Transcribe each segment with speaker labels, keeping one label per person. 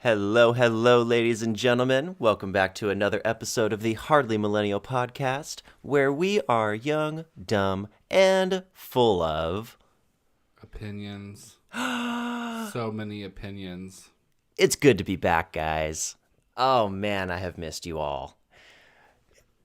Speaker 1: Hello, hello, ladies and gentlemen. Welcome back to another episode of the Hardly Millennial podcast, where we are young, dumb, and full of
Speaker 2: opinions. So many opinions.
Speaker 1: It's good to be back, guys. Oh man, I have missed you all.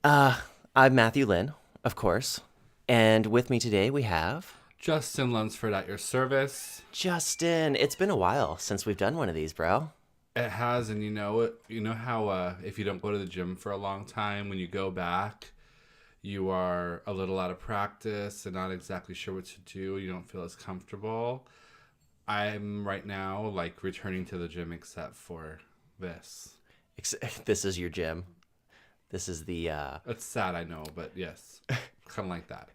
Speaker 1: I'm Matthew Lynn, of course, and with me today we have
Speaker 2: Justin Lunsford at your service.
Speaker 1: Justin. It's been a while since we've done one of these, bro.
Speaker 2: It has, and you know how if you don't go to the gym for a long time, when you go back, you are a little out of practice and not exactly sure what to do. You don't feel as comfortable. I'm right now like returning to the gym except for this.
Speaker 1: This is your gym. This is the
Speaker 2: It's sad, I know, but yes, kind of like that.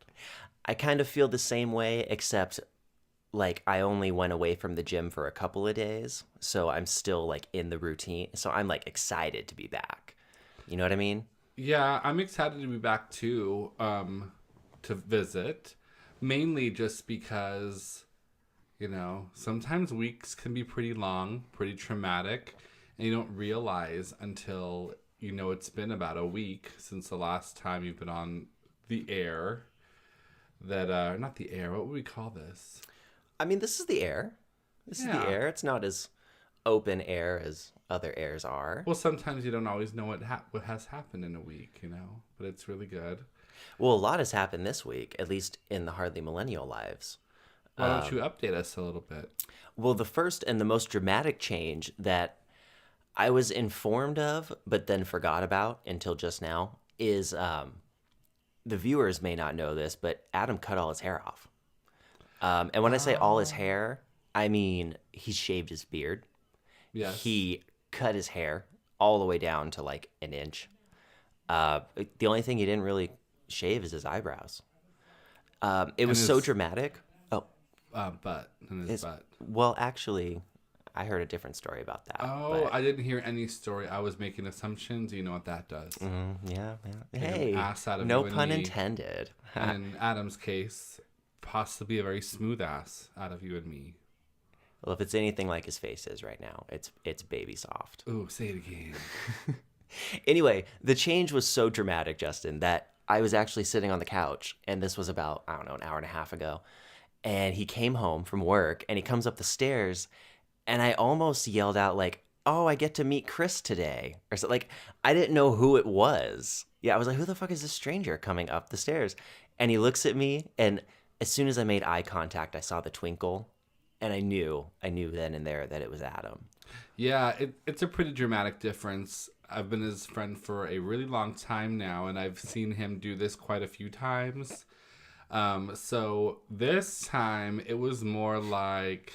Speaker 1: I kind of feel the same way, except like I only went away from the gym for a couple of days, so I'm still like in the routine. So I'm like excited to be back. You know what I mean?
Speaker 2: Yeah, I'm excited to be back too, to visit, mainly just because, sometimes weeks can be pretty long, pretty traumatic, and you don't realize until, it's been about a week since the last time you've been on the air that, not the air, what would we call this?
Speaker 1: I mean, this is the air. This is the air. It's not as open air as other airs are.
Speaker 2: Well, sometimes you don't always know what has happened in a week, but it's really good.
Speaker 1: Well, a lot has happened this week, at least in the Hardly Millennial lives.
Speaker 2: Why don't you update us a little bit?
Speaker 1: Well, the first and the most dramatic change that I was informed of, but then forgot about until just now, is the viewers may not know this, but Adam cut all his hair off. And when I say all his hair, I mean he shaved his beard.
Speaker 2: Yes.
Speaker 1: He cut his hair all the way down to like an inch. The only thing he didn't really shave is his eyebrows. It was so dramatic.
Speaker 2: Butt. And his butt.
Speaker 1: Well, actually, I heard a different story about that.
Speaker 2: Oh,
Speaker 1: but...
Speaker 2: I didn't hear any story. I was making assumptions. You know what that does.
Speaker 1: Yeah.
Speaker 2: Hey, ass out of
Speaker 1: no
Speaker 2: you
Speaker 1: pun
Speaker 2: and me.
Speaker 1: intended.
Speaker 2: And in Adam's case, possibly a very smooth ass out of you and me.
Speaker 1: Well, if it's anything like his face is right now, it's baby soft.
Speaker 2: Ooh, say it again.
Speaker 1: Anyway, the change was so dramatic, Justin, that I was actually sitting on the couch, and this was about, I don't know, an hour and a half ago, and he came home from work, and he comes up the stairs, and I almost yelled out, like, oh, I get to meet Chris today, or so. Like, I didn't know who it was. Yeah, I was like, who the fuck is this stranger coming up the stairs? And he looks at me, and as soon as I made eye contact, I saw the twinkle, and I knew then and there that it was Adam.
Speaker 2: Yeah, it's a pretty dramatic difference. I've been his friend for a really long time now, and I've seen him do this quite a few times. So this time it was more like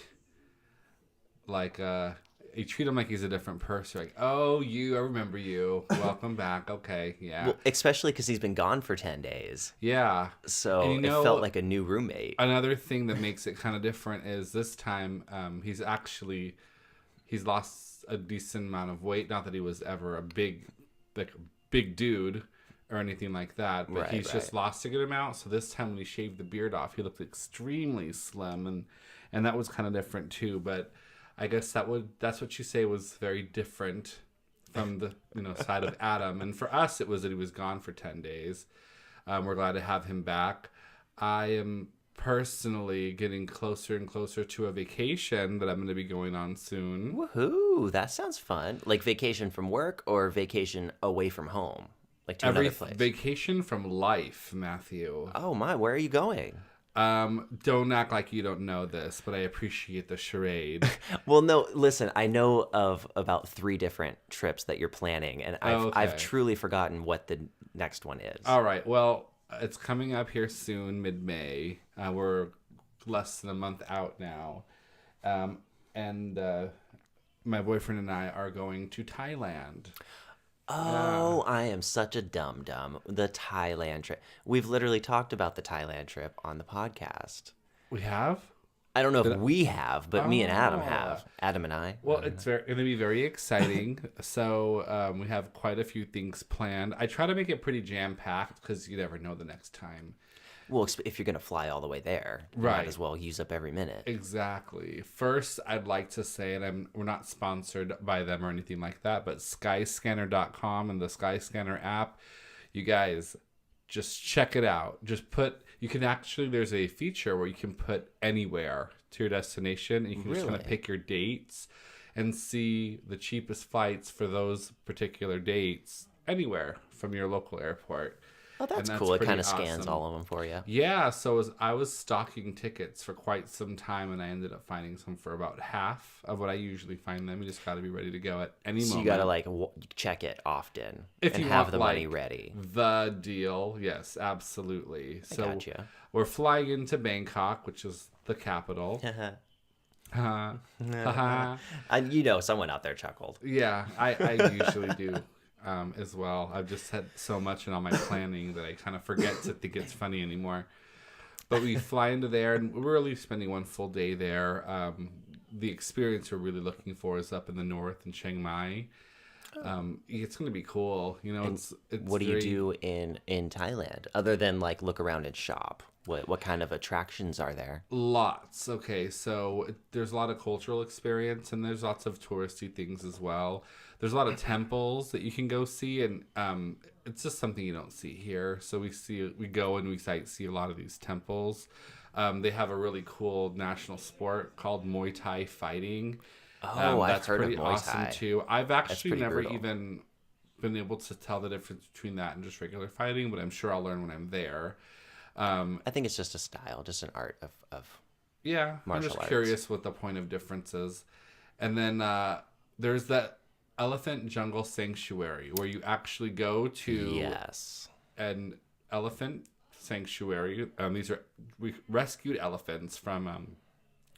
Speaker 2: you treat him like he's a different person. Like, oh, I remember you. Welcome back. Okay, yeah.
Speaker 1: Well, especially because he's been gone for 10 days.
Speaker 2: Yeah.
Speaker 1: So it felt like a new roommate.
Speaker 2: Another thing that makes it kind of different is this time he's lost a decent amount of weight. Not that he was ever a big dude or anything like that, but he's just lost a good amount. So this time when he shaved the beard off, he looked extremely slim, and that was kind of different too. But I guess that's what you say was very different from the side of Adam. And for us, it was that he was gone for 10 days. We're glad to have him back. I am personally getting closer and closer to a vacation that I'm going to be going on soon.
Speaker 1: Woohoo! That sounds fun. Like vacation from work or vacation away from home? Like to another place?
Speaker 2: Vacation from life, Matthew.
Speaker 1: Oh my, where are you going?
Speaker 2: Don't act like you don't know this, but I appreciate the charade.
Speaker 1: Well, no, listen, I know of about 3 different trips that you're planning, and I've truly forgotten what the next one is.
Speaker 2: All right, well, it's coming up here soon, mid-May. We're less than a month out now. And my boyfriend and I are going to Thailand.
Speaker 1: Oh, I am such a dum-dum. The Thailand trip. We've literally talked about the Thailand trip on the podcast.
Speaker 2: We have?
Speaker 1: I don't know if we have, but me and Adam have. Adam and I.
Speaker 2: Well, it's going to be very exciting. So we have quite a few things planned. I try to make it pretty jam-packed because you never know the next time.
Speaker 1: Well, if you're going to fly all the way there, you might as well use up every minute.
Speaker 2: Exactly. First, I'd like to say, and we're not sponsored by them or anything like that, but skyscanner.com and the Skyscanner app, you guys, just check it out. There's a feature where you can put anywhere to your destination, and you can just kind of pick your dates and see the cheapest flights for those particular dates anywhere from your local airport.
Speaker 1: Oh, that's cool. It kind of scans all of them for you.
Speaker 2: Yeah, so I was stocking tickets for quite some time, and I ended up finding some for about half of what I usually find them. You just got to be ready to go at any moment.
Speaker 1: So you got to check it often and have the money ready.
Speaker 2: The deal, yes, absolutely.
Speaker 1: I gotcha.
Speaker 2: We're flying into Bangkok, which is the capital.
Speaker 1: Someone out there chuckled.
Speaker 2: Yeah, I usually do. As well. I've just had so much in all my planning that I kind of forget to think it's funny anymore. But we fly into there, and we're really spending one full day there. The experience we're really looking for is up in the north in Chiang Mai. It's going to be cool. It's
Speaker 1: what do you do in Thailand other than look around and shop? What kind of attractions are there?
Speaker 2: Lots. Okay, so there's a lot of cultural experience, and there's lots of touristy things as well. There's a lot of temples that you can go see, and it's just something you don't see here. So we go and we sightsee a lot of these temples. They have a really cool national sport called Muay Thai fighting.
Speaker 1: I've heard of Muay Thai.
Speaker 2: That's pretty awesome too. I've actually never even been able to tell the difference between that and just regular fighting, but I'm sure I'll learn when I'm there.
Speaker 1: I think it's just a style, just an art of
Speaker 2: I'm just curious what the point of difference is. And then there's that elephant jungle sanctuary where you actually go to an elephant sanctuary. These are rescued elephants from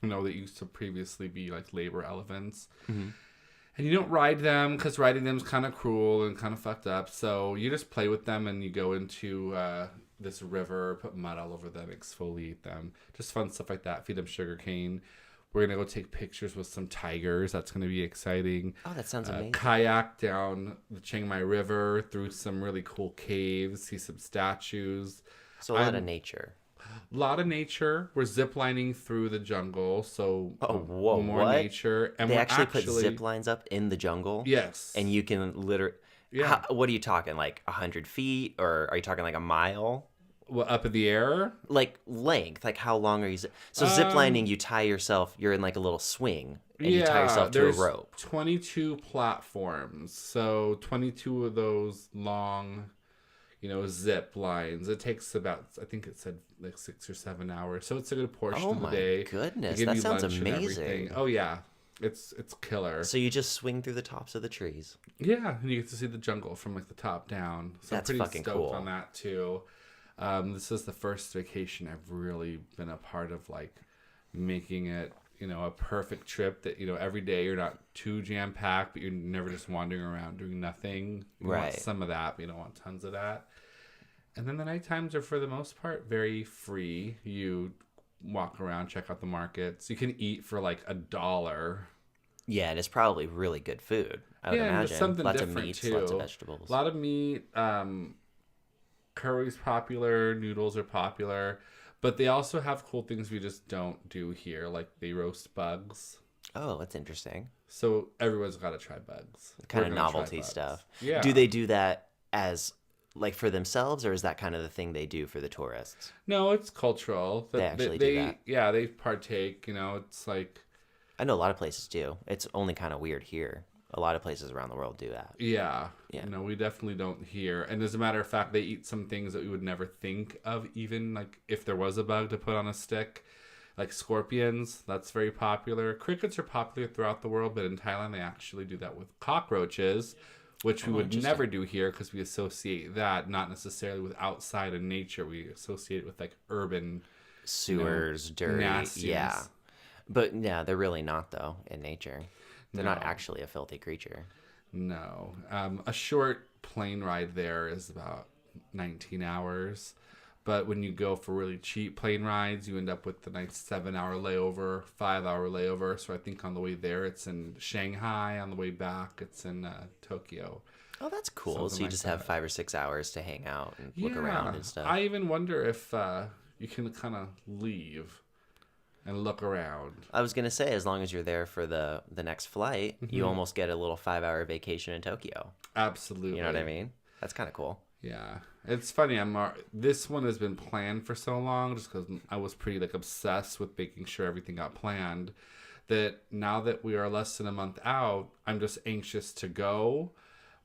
Speaker 2: that used to previously be labor elephants. Mm-hmm. And you don't ride them because riding them is kind of cruel and kind of fucked up. So you just play with them, and you go into this river, put mud all over them, exfoliate them. Just fun stuff like that. Feed them sugar cane. We're going to go take pictures with some tigers. That's going to be exciting.
Speaker 1: Oh, that sounds amazing.
Speaker 2: Kayak down the Chiang Mai River through some really cool caves, see some statues.
Speaker 1: So a lot of nature.
Speaker 2: A lot of nature. We're ziplining through the jungle, so more nature. And
Speaker 1: they actually put zip lines up in the jungle?
Speaker 2: Yes.
Speaker 1: And you can literally... Yeah. What are you talking, 100 feet? Or are you talking a mile?
Speaker 2: Well, up in the air?
Speaker 1: Length. How long are you... So ziplining, you tie yourself... You're in a little swing. And you tie yourself to a rope.
Speaker 2: 22 platforms. So 22 of those long... zip lines. It takes about, I think it said 6 or 7 hours. So it's a good portion of the day.
Speaker 1: Oh my goodness, that sounds amazing.
Speaker 2: Oh yeah, it's killer.
Speaker 1: So you just swing through the tops of the trees.
Speaker 2: Yeah, and you get to see the jungle from the top down. So
Speaker 1: that's
Speaker 2: I'm pretty
Speaker 1: fucking
Speaker 2: stoked
Speaker 1: cool
Speaker 2: on that too. This is the first vacation I've really been a part of, making it a perfect trip that every day you're not too jam-packed, but you're never just wandering around doing nothing. You want some of that, but you don't want tons of that. And then the night times are, for the most part, very free. You walk around, check out the markets. You can eat for $1.
Speaker 1: Yeah, and it's probably really good food, I would imagine.
Speaker 2: Something
Speaker 1: lots
Speaker 2: different
Speaker 1: of meats,
Speaker 2: too.
Speaker 1: Lots of vegetables.
Speaker 2: A lot of meat. Curry's popular. Noodles are popular. But they also have cool things we just don't do here, they roast bugs.
Speaker 1: Oh, that's interesting.
Speaker 2: So everyone's got to try bugs.
Speaker 1: Kind of novelty stuff.
Speaker 2: Yeah.
Speaker 1: Do they do that as for themselves, or is that kind of the thing they do for the tourists?
Speaker 2: No, it's cultural.
Speaker 1: They actually do that.
Speaker 2: Yeah, they partake. It's
Speaker 1: I know a lot of places do. It's only kind of weird here. A lot of places around the world do that.
Speaker 2: Yeah. We definitely don't hear. And as a matter of fact, they eat some things that we would never think of, even if there was a bug to put on a stick. Scorpions, that's very popular. Crickets are popular throughout the world, but in Thailand they actually do that with cockroaches, which we would never do here because we associate that not necessarily with outside in nature. We associate it with urban
Speaker 1: sewers, dirty.
Speaker 2: Nastiness.
Speaker 1: Yeah. But yeah, they're really not though in nature. They're not actually a filthy creature.
Speaker 2: No. A short plane ride there is about 19 hours. But when you go for really cheap plane rides, you end up with the nice 7-hour layover, 5-hour layover. So I think on the way there, it's in Shanghai. On the way back, it's in Tokyo.
Speaker 1: Oh, that's cool. So you just have 5 or 6 hours to hang out and look around and stuff.
Speaker 2: I even wonder if you can kind of leave and look around.
Speaker 1: I was gonna say, as long as you're there for the next flight, you almost get a little 5-hour vacation in Tokyo.
Speaker 2: Absolutely.
Speaker 1: You know what I mean? That's kind of cool.
Speaker 2: Yeah, it's funny. This one has been planned for so long, just because I was pretty like obsessed with making sure everything got planned. That now that we are less than a month out, I'm just anxious to go.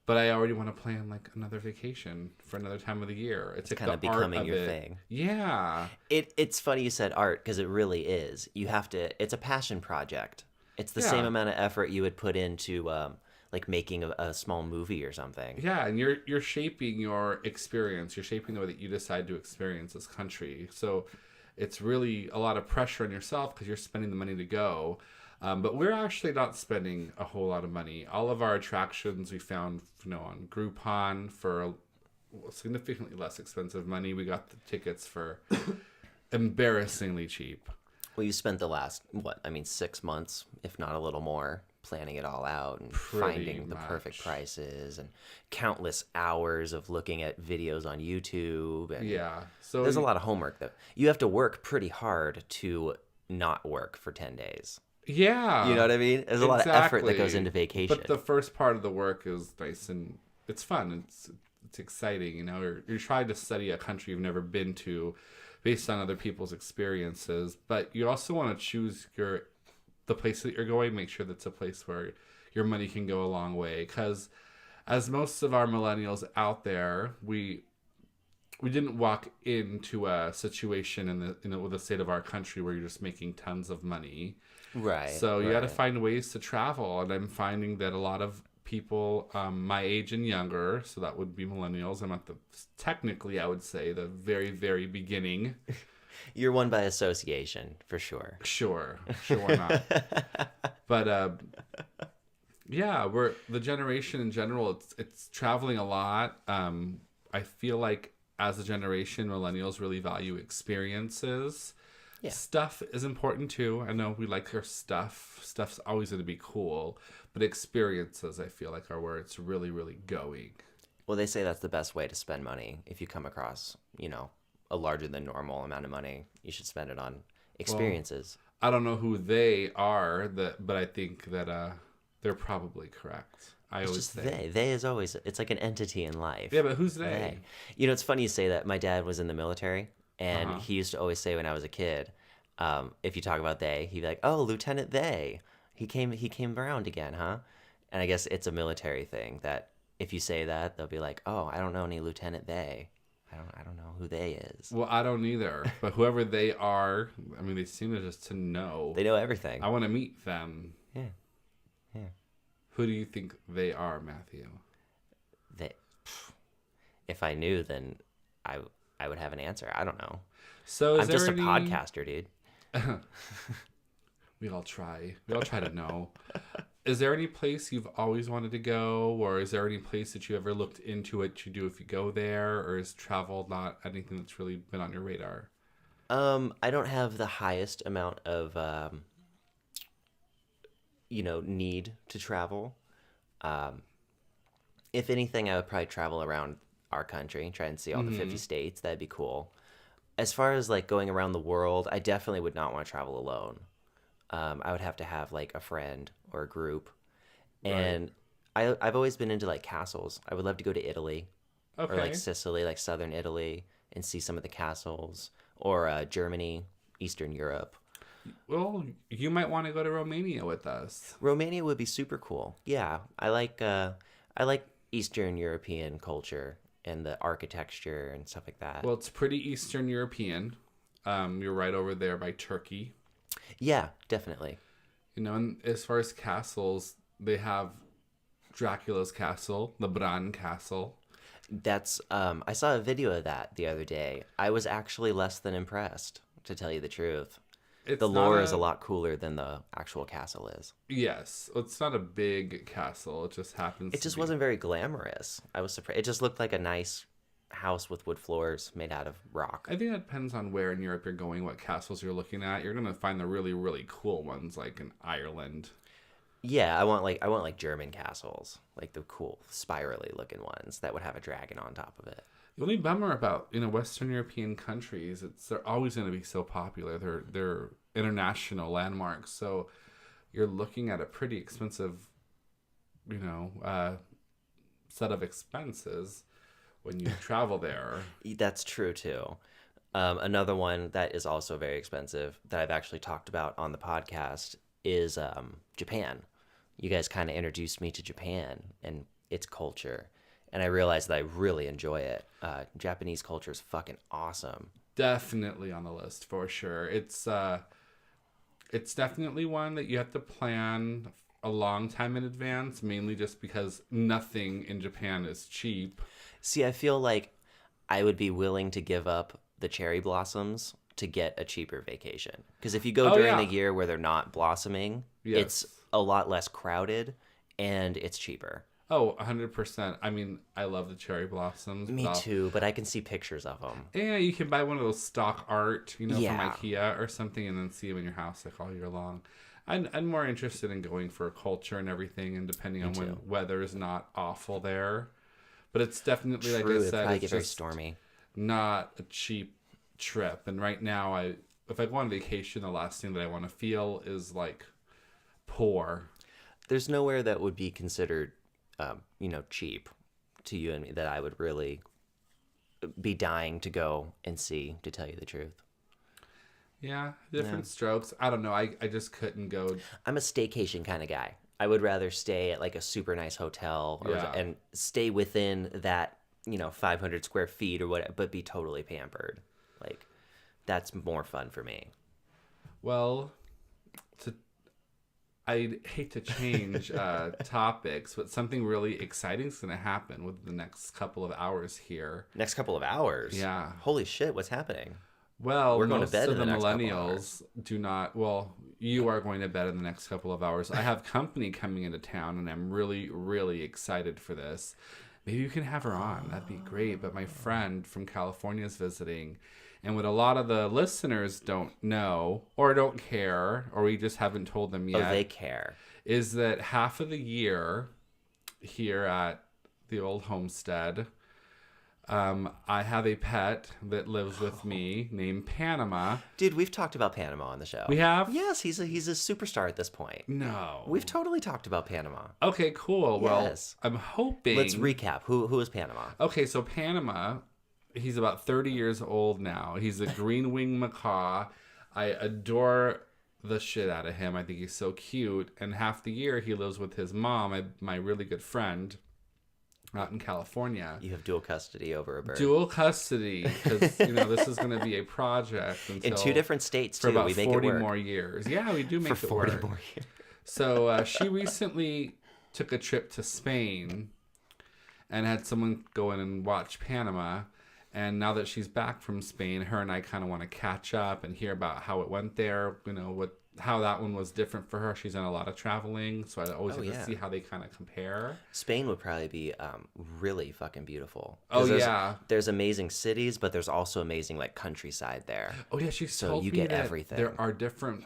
Speaker 2: But I already want to plan like another vacation for another time of the year. It's like
Speaker 1: kind of becoming your thing.
Speaker 2: Yeah.
Speaker 1: It's funny you said art, because it really is. You have to. It's a passion project. It's the same amount of effort you would put into like making a small movie or something.
Speaker 2: Yeah, and you're shaping your experience. You're shaping the way that you decide to experience this country. So it's really a lot of pressure on yourself because you're spending the money to go. But we're actually not spending a whole lot of money. All of our attractions we found, on Groupon for significantly less expensive money. We got the tickets for embarrassingly cheap.
Speaker 1: Well, you spent the last 6 months, if not a little more, planning it all out and
Speaker 2: Pretty
Speaker 1: finding the
Speaker 2: much.
Speaker 1: perfect prices and countless hours of looking at videos on YouTube. And
Speaker 2: Yeah. So
Speaker 1: there's a lot of homework that you have to work pretty hard to not work for 10 days.
Speaker 2: Yeah.
Speaker 1: You know what I mean? There's a lot of effort that goes into vacation.
Speaker 2: But the first part of the work is nice and it's fun. It's exciting. You're trying to study a country you've never been to based on other people's experiences. But you also want to choose the place that you're going, make sure that's a place where your money can go a long way. Because as most of our millennials out there, we didn't walk into a situation with the state of our country where you're just making tons of money.
Speaker 1: Right.
Speaker 2: So you got to find ways to travel. And I'm finding that a lot of people my age and younger, so that would be millennials. I'm at technically, I would say, the very, very beginning.
Speaker 1: You're one by association, for sure.
Speaker 2: Sure, why not? But yeah, we're the generation in general. It's traveling a lot. I feel like as a generation, millennials really value experiences. Yeah. Stuff is important too. I know we like our stuff. Stuff's always going to be cool, but experiences, I feel like, are where it's really, really going.
Speaker 1: Well, they say that's the best way to spend money. If you come across, a larger than normal amount of money, you should spend it on experiences.
Speaker 2: Well, I don't know who they are, but I think that they're probably correct.
Speaker 1: It's just they. They is always, it's like an entity in life.
Speaker 2: Yeah, but who's they?
Speaker 1: It's funny you say that. My dad was in the military, and he used to always say when I was a kid, if you talk about they, he'd be like, "Oh, Lieutenant They. He came around again, huh?" And I guess it's a military thing that if you say that, they'll be like, "Oh, I don't know any Lieutenant They. I don't know who they is."
Speaker 2: Well, I don't either. But whoever they are, they seem to know.
Speaker 1: They know everything.
Speaker 2: I want to meet them.
Speaker 1: Yeah.
Speaker 2: Who do you think they are, Matthew?
Speaker 1: If I knew, then I would have an answer. I don't know.
Speaker 2: So
Speaker 1: I'm just a podcaster, dude.
Speaker 2: We all try to know. Is there any place you've always wanted to go, or is there any place that you ever looked into what you do if you go there, or is travel not anything that's really been on your radar?
Speaker 1: I don't have the highest amount of need to travel. If anything, I would probably travel around our country, try and see all the 50 states. That'd be cool. As far as like going around the world, I definitely would not want to travel alone. I would have to have like a friend or a group. And I've always been into like castles. I would love to go to Italy or like Sicily, like southern Italy, and see some of the castles, or Germany, Eastern Europe.
Speaker 2: Well, you might want to go to Romania with us.
Speaker 1: Romania would be super cool. Yeah, I like Eastern European culture and the architecture and stuff like that.
Speaker 2: Well, it's pretty Eastern European. You're right over there by Turkey.
Speaker 1: Yeah, definitely.
Speaker 2: And as far as castles, they have Dracula's castle, the Bran castle.
Speaker 1: That's I saw a video of that the other day. I was actually less than impressed, to tell you the truth. The lore is a lot cooler than the actual castle is.
Speaker 2: Yes. It's not a big castle. It just happens
Speaker 1: It just wasn't very glamorous. I was surprised. It just looked like a nice house with wood floors made out of rock.
Speaker 2: I think that depends on where in Europe you're going, what castles you're looking at. You're going to find the really, really cool ones like in Ireland.
Speaker 1: Yeah, I want like German castles, like the cool spirally looking ones that would have a dragon on top of it.
Speaker 2: The only bummer about, Western European countries, they're always going to be so popular. They're international landmarks. So you're looking at a pretty expensive, set of expenses when you travel there.
Speaker 1: That's true too. Another one that is also very expensive that I've actually talked about on the podcast is Japan. You guys kind of introduced me to Japan and its culture, and I realized that I really enjoy it. Japanese culture is fucking awesome.
Speaker 2: Definitely on the list for sure. It's definitely one that you have to plan a long time in advance, mainly just because nothing in Japan is cheap.
Speaker 1: See, I feel like I would be willing to give up the cherry blossoms to get a cheaper vacation. Because if you go during the year where they're not blossoming, it's a lot less crowded and it's cheaper.
Speaker 2: Oh, 100%. I mean, I love the cherry blossoms.
Speaker 1: Me too, but I can see pictures of them.
Speaker 2: Yeah, you can buy one of those stock art, from IKEA or something, and then see them in your house like all year long. I'm more interested in going for culture and everything, and depending on when weather is not awful there. But it's definitely, like I said, it's
Speaker 1: get very stormy.
Speaker 2: Not a cheap trip. And right now, if I go on vacation, the last thing that I want to feel is like poor.
Speaker 1: There's nowhere that would be considered cheap to you and me that I would really be dying to go and see, to tell you the truth.
Speaker 2: Yeah, different strokes. I don't know. I just couldn't go.
Speaker 1: I'm a staycation kind of guy. I would rather stay at like a super nice hotel and stay within that, 500 square feet or whatever, but be totally pampered. Like, that's more fun for me.
Speaker 2: Well, I hate to change topics, but something really exciting is going to happen with the next couple of hours here.
Speaker 1: Next couple of hours?
Speaker 2: Yeah.
Speaker 1: Holy shit, what's happening?
Speaker 2: Well, we're going to bed in the next millennials do not. Well, you are going to bed in the next couple of hours. I have company coming into town, and I'm really, really excited for this. Maybe you can have her on. That'd be great. But my friend from California is visiting. And what a lot of the listeners don't know or don't care, or we just haven't told them yet.
Speaker 1: Oh, they care.
Speaker 2: Is that half of the year here at the old homestead, I have a pet that lives with me named Panama.
Speaker 1: Dude, we've talked about Panama on the show.
Speaker 2: We have?
Speaker 1: Yes, he's a superstar at this point.
Speaker 2: No.
Speaker 1: We've totally talked about Panama.
Speaker 2: Okay, cool. Yes. Well, I'm hoping...
Speaker 1: Let's recap. Who is Panama?
Speaker 2: Okay, so Panama, he's about 30 years old now. He's a green-winged macaw. I adore the shit out of him. I think he's so cute. And half the year he lives with his mom, my really good friend, out in California.
Speaker 1: You have dual custody over a bird.
Speaker 2: Dual custody, because this is going to be a project
Speaker 1: in 2 different states too.
Speaker 2: For about
Speaker 1: we make
Speaker 2: 40
Speaker 1: it work.
Speaker 2: more years. Yeah, we do make
Speaker 1: for
Speaker 2: it
Speaker 1: 40
Speaker 2: work.
Speaker 1: More years.
Speaker 2: So she recently took a trip to Spain and had someone go in and watch Panama. And now that she's back from Spain, her and I kind of want to catch up and hear about how it went there. How that one was different for her. She's done a lot of traveling, so I always like to see how they kind of compare.
Speaker 1: Spain would probably be really fucking beautiful. There's amazing cities, but there's also amazing like countryside there.
Speaker 2: Oh yeah, she's
Speaker 1: so
Speaker 2: told
Speaker 1: you
Speaker 2: me
Speaker 1: get
Speaker 2: that
Speaker 1: everything.
Speaker 2: There are different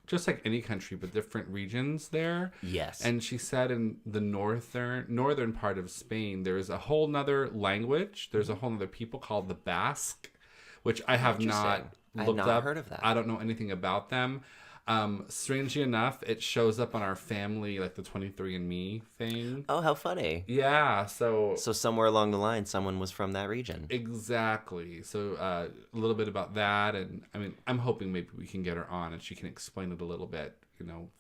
Speaker 2: just like any country, but different regions there.
Speaker 1: Yes.
Speaker 2: And she said in the northern part of Spain, there is a whole nother language. There's a whole other people called the Basque, which I have not looked up.
Speaker 1: Heard of that.
Speaker 2: I don't know anything about them. Strangely enough, it shows up on our family, like the 23andMe thing.
Speaker 1: Oh, how funny.
Speaker 2: Yeah, so
Speaker 1: somewhere along the line, someone was from that region.
Speaker 2: Exactly. So a little bit about that. And I mean, I'm hoping maybe we can get her on and she can explain it a little bit,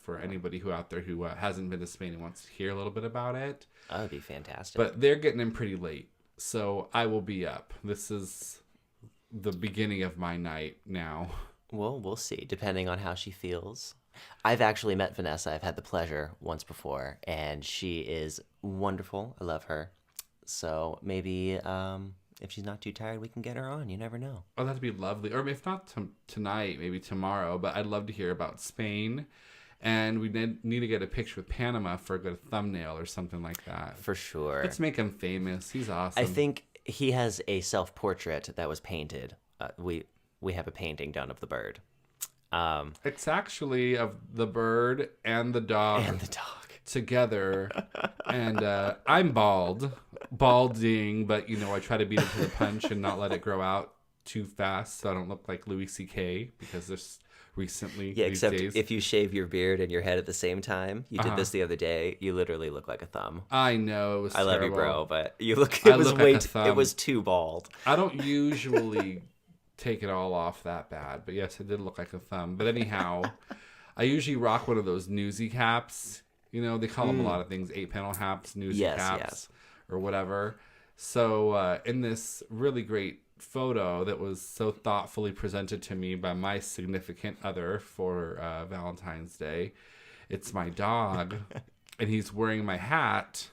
Speaker 2: for anybody who out there who hasn't been to Spain and wants to hear a little bit about it.
Speaker 1: That would be fantastic.
Speaker 2: But they're getting in pretty late, so I will be up. This is the beginning of my night now.
Speaker 1: Well, we'll see, depending on how she feels. I've actually met Vanessa. I've had the pleasure once before, and she is wonderful. I love her. So maybe if she's not too tired, we can get her on. You never know.
Speaker 2: Oh, that'd be lovely. Or if not tonight, maybe tomorrow. But I'd love to hear about Spain. And we need to get a picture with Panama for a good thumbnail or something like that.
Speaker 1: For sure.
Speaker 2: Let's make him famous. He's awesome.
Speaker 1: I think he has a self-portrait that was painted. We have a painting done of the bird.
Speaker 2: It's actually of the bird and the dog.
Speaker 1: And the dog.
Speaker 2: Together. And I'm bald. balding, but I try to beat it to the punch and not let it grow out too fast, so I don't look like Louis C.K. because there's recently these
Speaker 1: except
Speaker 2: days.
Speaker 1: if you shave your beard and your head at the same time, you did this the other day. You literally look like a thumb.
Speaker 2: I know it was.
Speaker 1: I love you,
Speaker 2: terrible.
Speaker 1: bro, but you look. It was way. It was too bald.
Speaker 2: I don't usually take it all off that bad, but yes, it did look like a thumb. But anyhow, I usually rock one of those newsy caps. They call them a lot of things: 8-panel hats, newsy caps, or whatever. So in this really great photo that was so thoughtfully presented to me by my significant other for Valentine's Day, it's my dog, and he's wearing my hat,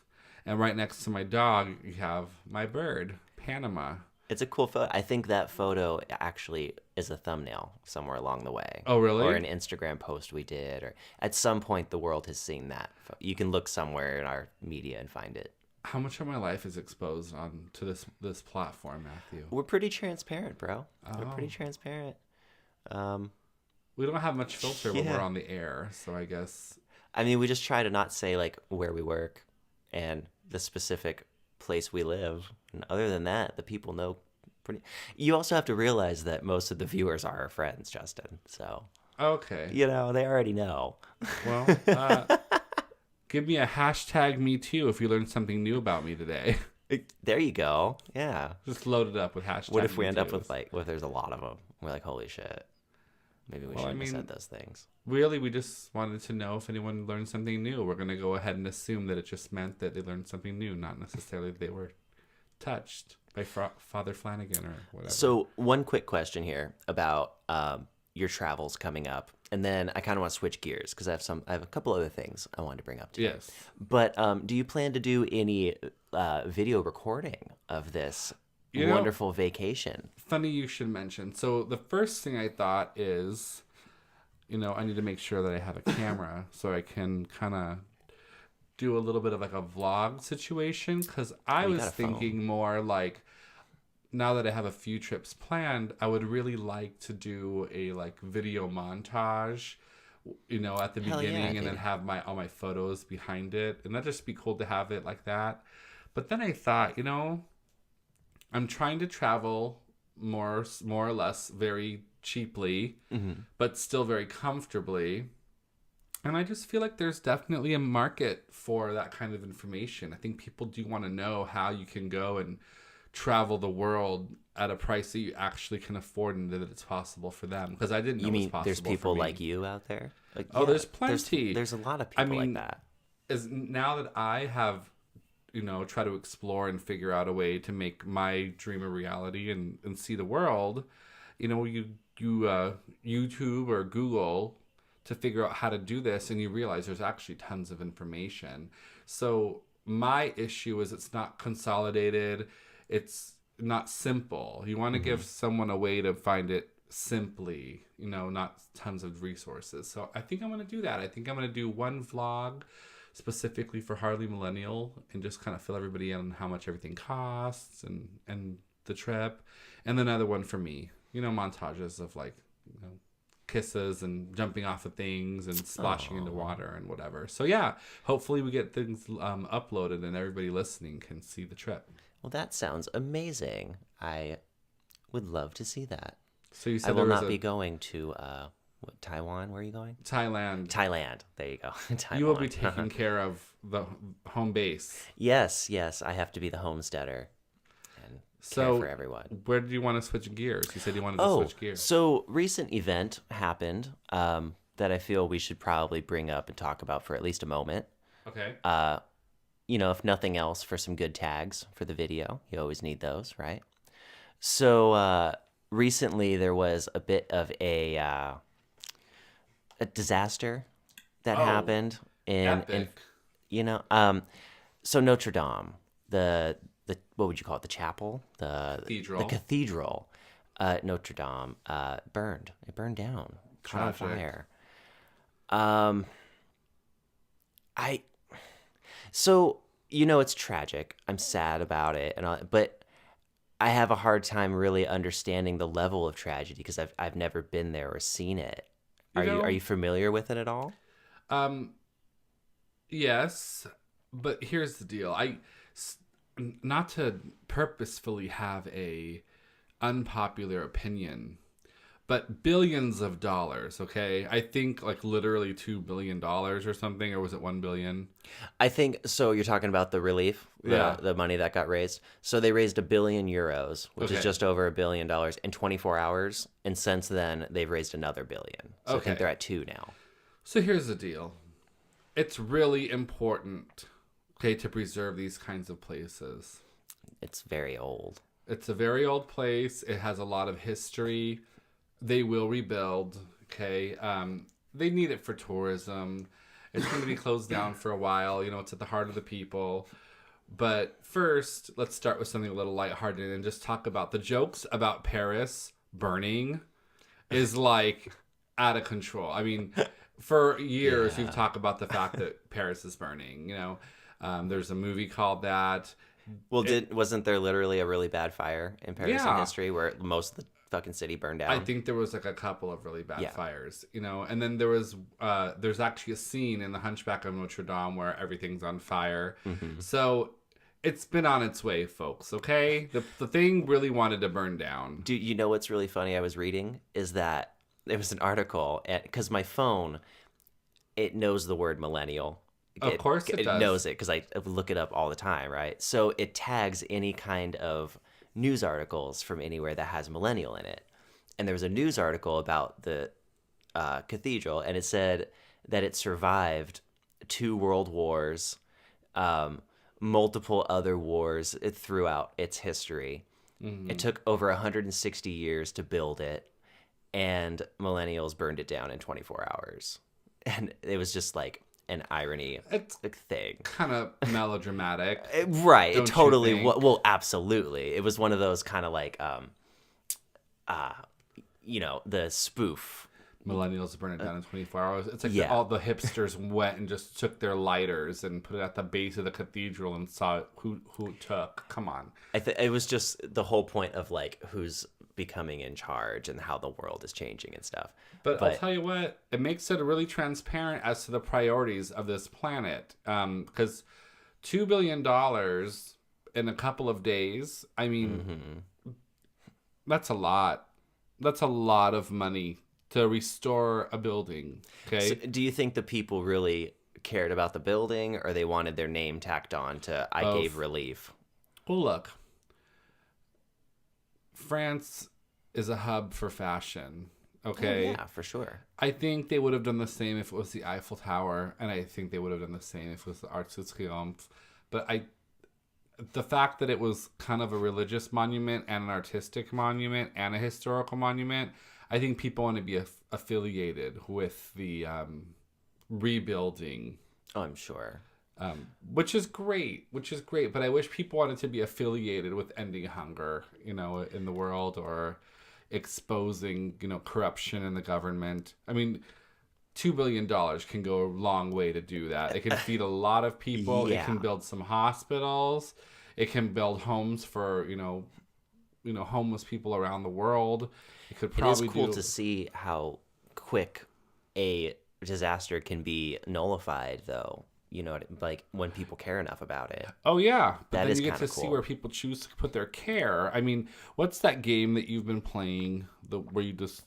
Speaker 2: and right next to my dog you have my bird, Panama.
Speaker 1: It's a cool photo. I think that photo actually is a thumbnail somewhere along the way.
Speaker 2: Oh, really?
Speaker 1: Or an Instagram post we did, or at some point the world has seen that. You can look somewhere in our media and find it.
Speaker 2: How much of my life is exposed on to this platform, Matthew?
Speaker 1: We're pretty transparent, bro. We're pretty transparent.
Speaker 2: We don't have much filter when we're on the air, so I guess.
Speaker 1: I mean, we just try to not say like where we work and the specific place we live. And other than that, the people know pretty. You also have to realize that most of the viewers are our friends, Justin. So.
Speaker 2: Okay.
Speaker 1: They already know.
Speaker 2: Well. Give me a hashtag me too if you learned something new about me today.
Speaker 1: There you go. Yeah.
Speaker 2: Just load it up with hashtag.
Speaker 1: What if we end up with there's a lot of them? We're like, holy shit. Maybe we shouldn't have said those things.
Speaker 2: Really, we just wanted to know if anyone learned something new. We're going to go ahead and assume that it just meant that they learned something new, not necessarily they were touched by Father Flanagan or whatever.
Speaker 1: So one quick question here about your travels coming up. And then I kind of want to switch gears because I have a couple other things I wanted to bring up to you.
Speaker 2: Yes.
Speaker 1: But do you plan to do any video recording of this wonderful vacation?
Speaker 2: Funny you should mention. So the first thing I thought is, I need to make sure that I have a camera so I can kind of do a little bit of like a vlog situation because I was thinking more like, now that I have a few trips planned, I would really like to do a video montage, at the beginning and then have all my photos behind it. And that'd just be cool to have it like that. But then I thought, I'm trying to travel more or less very cheaply, but still very comfortably. And I just feel like there's definitely a market for that kind of information. I think people do want to know how you can go and travel the world at a price that you actually can afford and that it's possible for them, because I didn't know it was possible.
Speaker 1: There's people
Speaker 2: for me.
Speaker 1: Like you out there?
Speaker 2: There's plenty.
Speaker 1: There's a lot of people like that.
Speaker 2: Now that I have try to explore and figure out a way to make my dream a reality and see the world, you YouTube or Google to figure out how to do this, and you realize there's actually tons of information. So my issue is it's not consolidated. It's not simple. You want to give someone a way to find it simply, not tons of resources. So I think I'm going to do that. I think I'm going to do one vlog specifically for Harley Millennial and just kind of fill everybody in on how much everything costs and the trip. And then another one for me, montages of kisses and jumping off of things and splashing into water and whatever. So yeah, hopefully we get things uploaded and everybody listening can see the trip.
Speaker 1: Well, that sounds amazing. I would love to see that.
Speaker 2: So you said
Speaker 1: I will not be going to Taiwan. Where are you going?
Speaker 2: Thailand.
Speaker 1: There you go. Taiwan.
Speaker 2: You will be taking care of the home base.
Speaker 1: Yes. I have to be the homesteader and care for everyone.
Speaker 2: Where did you want to switch gears? You said you wanted to switch gears.
Speaker 1: So recent event happened that I feel we should probably bring up and talk about for at least a moment.
Speaker 2: Okay.
Speaker 1: If nothing else, for some good tags for the video. You always need those, right? So recently there was a bit of a disaster that happened in so Notre Dame, the what would you call it? The chapel, the cathedral, Notre Dame burned. It burned down. Caught on fire. So, it's tragic. I'm sad about it, but I have a hard time really understanding the level of tragedy because I've never been there or seen it. Are you familiar with it at all?
Speaker 2: Yes, but here's the deal. not to purposefully have a unpopular opinion, but billions of dollars, okay? I think like literally $2 billion or something, or was it 1 billion?
Speaker 1: I think so. You're talking about the relief, the money that got raised. So they raised €1 billion, which is just over $1 billion in 24 hours, and since then they've raised another billion. So I think they're at 2 now.
Speaker 2: So here's the deal: it's really important, okay, to preserve these kinds of places.
Speaker 1: It's very old.
Speaker 2: It's a very old place. It has a lot of history. They will rebuild, okay? They need it for tourism. It's going to be closed down for a while. You know, it's at the heart of the people. But first, let's start with something a little lighthearted and just talk about the jokes about Paris burning is like out of control. I mean, for years, we've talked about the fact that Paris is burning, you know. There's a movie called that.
Speaker 1: Well, wasn't there literally a really bad fire in Paris in history where most of the fucking city burned down?
Speaker 2: I think there was like a couple of really bad fires, you know, and then there's actually a scene in The Hunchback of Notre Dame where everything's on fire. Mm-hmm. So it's been on its way, folks, okay? The thing really wanted to burn down.
Speaker 1: Do you know what's really funny I was reading is that there was an article, because my phone, it knows the word millennial.
Speaker 2: Of course it does.
Speaker 1: It knows it because I look it up all the time, right? So it tags any kind of news articles from anywhere that has millennial in it. And there was a news article about the cathedral, and it said that it survived 2 world wars, multiple other wars throughout its history. Mm-hmm. It took over 160 years to build it, and millennials burned it down in 24 hours. And it was just like an irony thing.
Speaker 2: Kind of melodramatic.
Speaker 1: Right. It totally. Well, absolutely. It was one of those kind of like, the spoof.
Speaker 2: Millennials burn it down in 24 hours. It's like all the hipsters went and just took their lighters and put it at the base of the cathedral and saw who took. Come on.
Speaker 1: It was just the whole point of like who's becoming in charge and how the world is changing and stuff.
Speaker 2: But I'll tell you what, it makes it really transparent as to the priorities of this planet. Because $2 billion in a couple of days, I mean, that's a lot. That's a lot of money to restore a building. Okay.
Speaker 1: So do you think the people really cared about the building, or they wanted their name tacked on to "I gave relief"?
Speaker 2: Well, look, France is a hub for fashion. Okay.
Speaker 1: Oh, yeah, for sure.
Speaker 2: I think they would have done the same if it was the Eiffel Tower, and I think they would have done the same if it was the Arc de Triomphe. But the fact that it was kind of a religious monument and an artistic monument and a historical monument, I think people want to be affiliated with the rebuilding.
Speaker 1: Oh, I'm sure.
Speaker 2: Which is great. But I wish people wanted to be affiliated with ending hunger, in the world, or exposing, corruption in the government. I mean, $2 billion can go a long way to do that. It can feed a lot of people. Yeah. It can build some hospitals. It can build homes for, homeless people around the world. It could probably.
Speaker 1: It is cool to see how quick a disaster can be nullified, though. Like when people care enough about it.
Speaker 2: Oh yeah, but then you get to see where people choose to put their care. I mean, what's that game that you've been playing? Where you just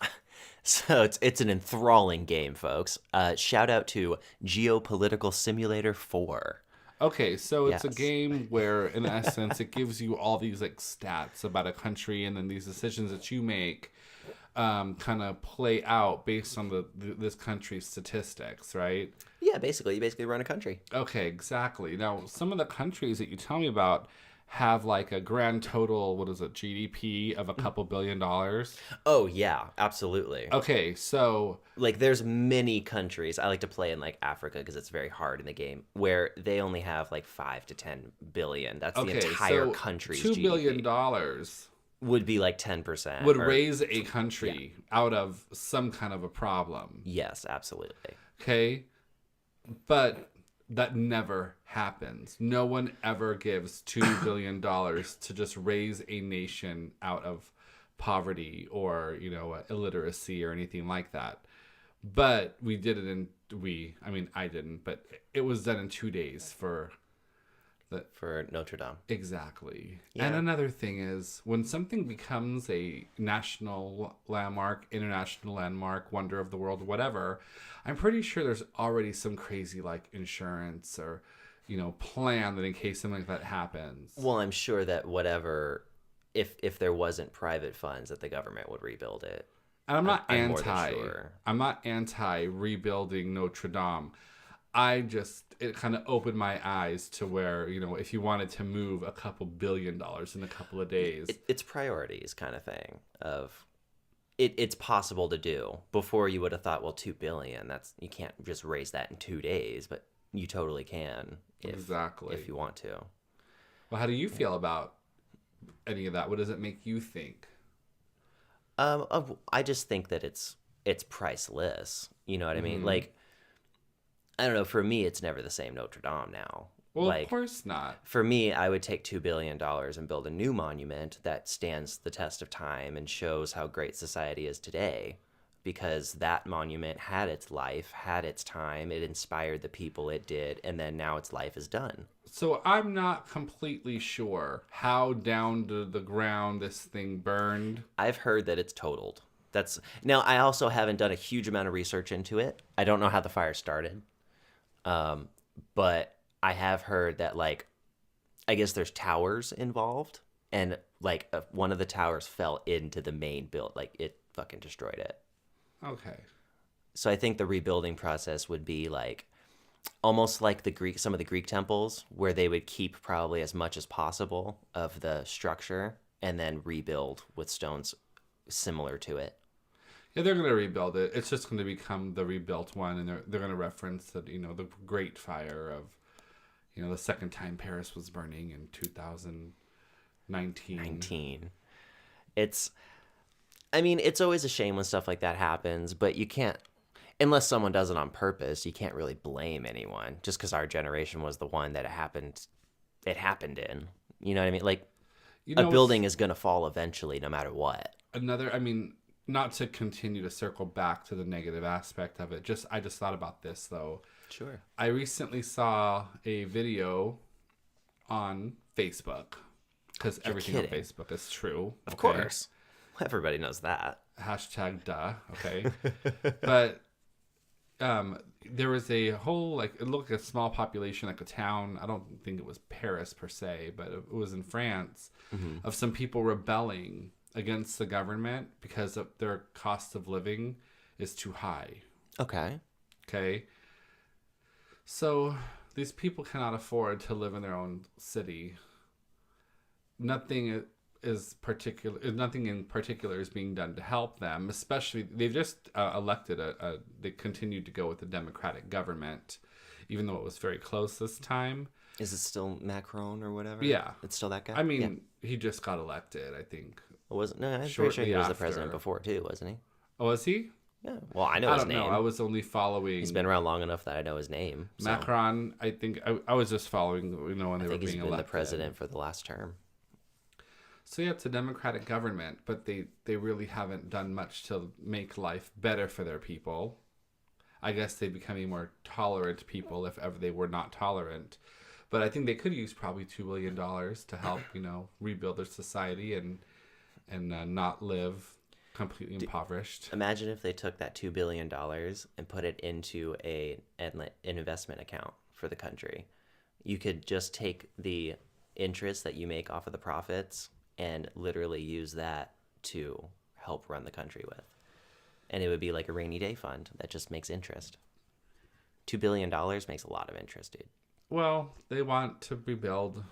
Speaker 1: So it's an enthralling game, folks. Shout out to Geopolitical Simulator 4.
Speaker 2: Okay, so it's a game where, in essence, it gives you all these like stats about a country, and then these decisions that you make kind of play out based on this country's statistics, right?
Speaker 1: Yeah, basically, you basically run a country.
Speaker 2: Okay, exactly. Now, some of the countries that you tell me about have like a grand total, GDP of a couple $1 billion.
Speaker 1: Oh, yeah, absolutely.
Speaker 2: Okay, so
Speaker 1: like there's many countries. I like to play in like Africa because it's very hard in the game, where they only have like 5 to 10 billion. That's the entire country's
Speaker 2: $2
Speaker 1: GDP.
Speaker 2: billion
Speaker 1: would be like 10%.
Speaker 2: Would raise a country out of some kind of a problem.
Speaker 1: Yes, absolutely.
Speaker 2: Okay, but that never happens. No one ever gives $2 billion to just raise a nation out of poverty or, illiteracy or anything like that. But we did it I didn't, but it was done in 2 days for
Speaker 1: for Notre Dame.
Speaker 2: Exactly.
Speaker 1: Yeah.
Speaker 2: And another thing is, when something becomes a national landmark, international landmark, wonder of the world, whatever, I'm pretty sure there's already some crazy like insurance or, plan that in case something like that happens.
Speaker 1: Well, I'm sure that whatever, if there wasn't private funds, that the government would rebuild it.
Speaker 2: And
Speaker 1: I'm more than sure.
Speaker 2: I'm not anti rebuilding Notre Dame. It kind of opened my eyes to where, if you wanted to move a couple $1 billion in a couple of days.
Speaker 1: It's priorities kind of thing of it's possible to do. Before you would have thought, well, $2 billion, you can't just raise that in 2 days, but you totally can if you want to.
Speaker 2: Well, how do you feel about any of that? What does it make you think?
Speaker 1: I just think that it's priceless. You know what I mean? Like, I don't know. For me, it's never the same Notre Dame now.
Speaker 2: Well,
Speaker 1: like,
Speaker 2: of course not.
Speaker 1: For me, I would take $2 billion and build a new monument that stands the test of time and shows how great society is today. Because that monument had its life, had its time, it inspired the people it did, and then now its life is done.
Speaker 2: So I'm not completely sure how down to the ground this thing burned.
Speaker 1: I've heard that it's totaled. Now, I also haven't done a huge amount of research into it. I don't know how the fire started. But I have heard that, like, I guess there's towers involved, and like one of the towers fell into the main build, like it fucking destroyed it.
Speaker 2: Okay.
Speaker 1: So I think the rebuilding process would be like almost like some of the Greek temples, where they would keep probably as much as possible of the structure and then rebuild with stones similar to it.
Speaker 2: Yeah, they're going to rebuild it. It's just going to become the rebuilt one, and they're going to reference that, the Great Fire of, the second time Paris was burning in 2019.
Speaker 1: It's always a shame when stuff like that happens, but you can't, unless someone does it on purpose, you can't really blame anyone just because our generation was the one that it happened in. You know what I mean? Like, a building is going to fall eventually no matter what.
Speaker 2: Not to continue to circle back to the negative aspect of it, I just thought about this, though.
Speaker 1: Sure.
Speaker 2: I recently saw a video on Facebook, because everything on Facebook is true.
Speaker 1: Of course. Everybody knows that.
Speaker 2: Hashtag duh, okay? But there was a whole, it looked like a small population, like a town. I don't think it was Paris per se, but it was in France, of some people rebelling against the government because of their cost of living is too high.
Speaker 1: Okay.
Speaker 2: So these people cannot afford to live in their own city. Nothing in particular is being done to help them, especially they've just elected they continued to go with the Democratic government, even though it was very close this time.
Speaker 1: Is it still Macron or whatever?
Speaker 2: Yeah.
Speaker 1: It's still that guy?
Speaker 2: He just got elected, I think.
Speaker 1: I'm pretty sure he was the president before too, wasn't he?
Speaker 2: Oh, was he?
Speaker 1: Yeah. Well, I know his name.
Speaker 2: I don't know. I was only following.
Speaker 1: He's been around long enough that I know his name.
Speaker 2: So. Macron, I think I was just following, when they were being elected.
Speaker 1: He's been the president for the last term.
Speaker 2: So yeah, it's a Democratic government, but they really haven't done much to make life better for their people. I guess they becoming more tolerant people if ever they were not tolerant. But I think they could use probably $2 billion to help, rebuild their society and not live completely impoverished.
Speaker 1: Imagine if they took that $2 billion and put it into an investment account for the country. You could just take the interest that you make off of the profits and literally use that to help run the country with. And it would be like a rainy day fund that just makes interest. $2 billion makes a lot of interest, dude.
Speaker 2: Well, they want to rebuild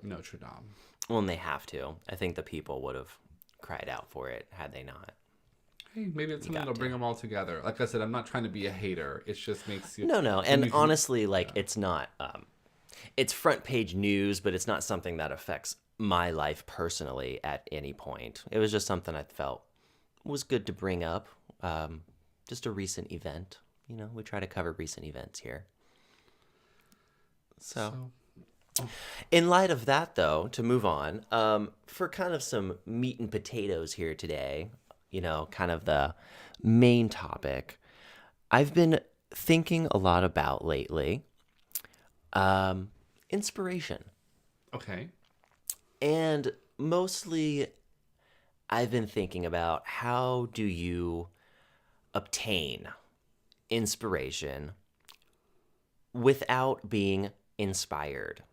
Speaker 2: Notre Dame.
Speaker 1: Well, and they have to. I think the people would have cried out for it had they not.
Speaker 2: Hey, maybe it's something that'll bring them all together. Like I said, I'm not trying to be a hater. It just makes you...
Speaker 1: No. And honestly, it's not... it's front page news, but it's not something that affects my life personally at any point. It was just something I felt was good to bring up. Just a recent event. We try to cover recent events here. So, in light of that, though, to move on, for kind of some meat and potatoes here today, kind of the main topic, I've been thinking a lot about lately Inspiration.
Speaker 2: Okay.
Speaker 1: And mostly I've been thinking about how do you obtain inspiration without being inspired?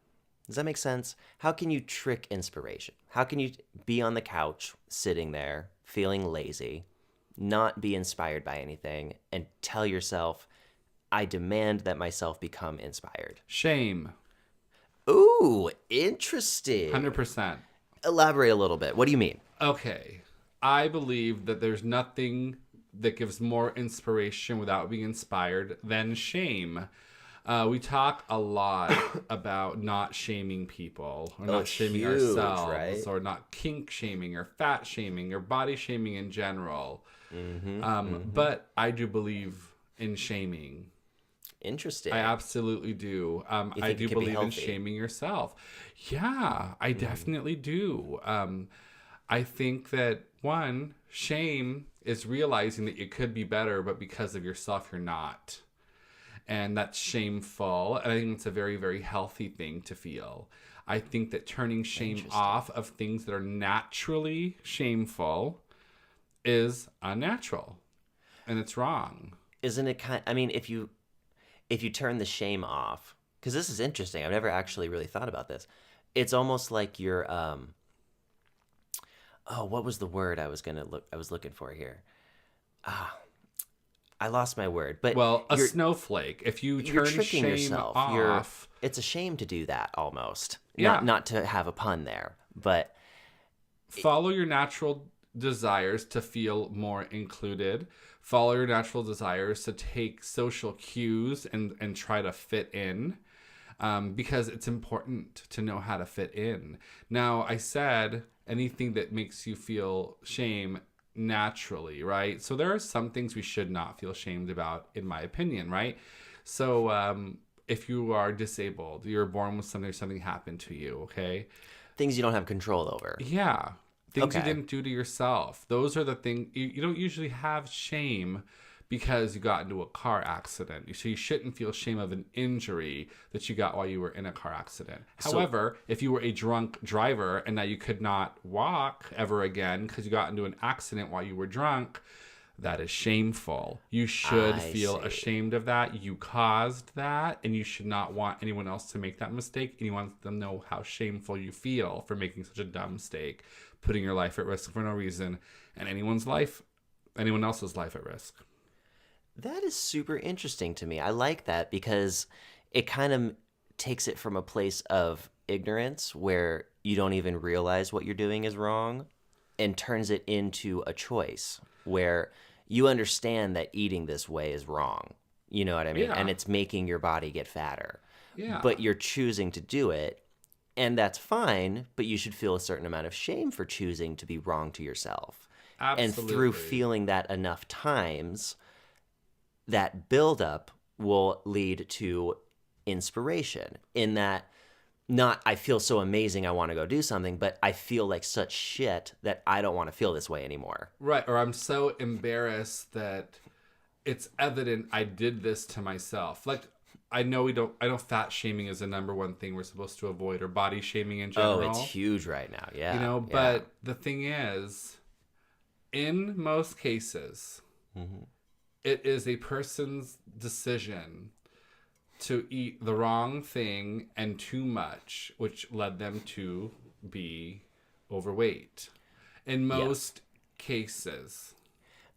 Speaker 1: Does that make sense? How can you trick inspiration? How can you be on the couch, sitting there, feeling lazy, not be inspired by anything, and tell yourself, I demand that myself become inspired?
Speaker 2: Shame.
Speaker 1: Ooh, interesting.
Speaker 2: 100%.
Speaker 1: Elaborate a little bit. What do you mean?
Speaker 2: Okay. I believe that there's nothing that gives more inspiration without being inspired than shame. We talk a lot about not shaming people, or not shaming
Speaker 1: huge,
Speaker 2: ourselves,
Speaker 1: right?
Speaker 2: or not kink shaming, or fat shaming, or body shaming in general. But I do believe in shaming.
Speaker 1: Interesting.
Speaker 2: I absolutely do. I do believe in shaming yourself. Yeah, I definitely do. I think that, one, shame is realizing that you could be better, but because of yourself, you're not. And that's shameful. And I think it's a very, very healthy thing to feel. I think that turning shame off of things that are naturally shameful is unnatural. And it's wrong.
Speaker 1: Isn't it I mean, if you turn the shame off, because this is interesting. I've never actually really thought about this. It's almost like you're what was the word I was looking for here? I lost my word. But
Speaker 2: well, a snowflake. If you turn shame
Speaker 1: yourself
Speaker 2: off,
Speaker 1: it's a shame to do that almost.
Speaker 2: Yeah.
Speaker 1: Not to have a pun there, but
Speaker 2: follow your natural desires to feel more included. Follow your natural desires to take social cues and try to fit in, because it's important to know how to fit in. Now, I said anything that makes you feel shame naturally, right? So there are some things we should not feel shamed about, in my opinion, right? So if you are disabled, you're born with something happened to you, okay?
Speaker 1: Things you don't have control over.
Speaker 2: Yeah. Things you didn't do to yourself. Those are the things you don't usually have shame because you got into a car accident. So you shouldn't feel shame of an injury that you got while you were in a car accident. However, if you were a drunk driver and now you could not walk ever again because you got into an accident while you were drunk, that is shameful. You should feel ashamed of that. You caused that, and you should not want anyone else to make that mistake. And you want them to know how shameful you feel for making such a dumb mistake, putting your life at risk for no reason, and anyone else's life at risk.
Speaker 1: That is super interesting to me. I like that because it kind of takes it from a place of ignorance where you don't even realize what you're doing is wrong, and turns it into a choice where you understand that eating this way is wrong. You know what I mean?
Speaker 2: Yeah.
Speaker 1: And it's making your body get fatter.
Speaker 2: Yeah.
Speaker 1: But you're choosing to do it, and that's fine, but you should feel a certain amount of shame for choosing to be wrong to yourself.
Speaker 2: Absolutely.
Speaker 1: And through feeling that enough times, that buildup will lead to inspiration, in that not I feel so amazing I want to go do something, but I feel like such shit that I don't want to feel this way anymore.
Speaker 2: Right, or I'm so embarrassed that it's evident I did this to myself. Like, I know fat shaming is the number one thing we're supposed to avoid, or body shaming in general.
Speaker 1: Oh, it's huge right now, yeah.
Speaker 2: You know, but the thing is, in most cases, it is a person's decision to eat the wrong thing and too much, which led them to be overweight. In most cases.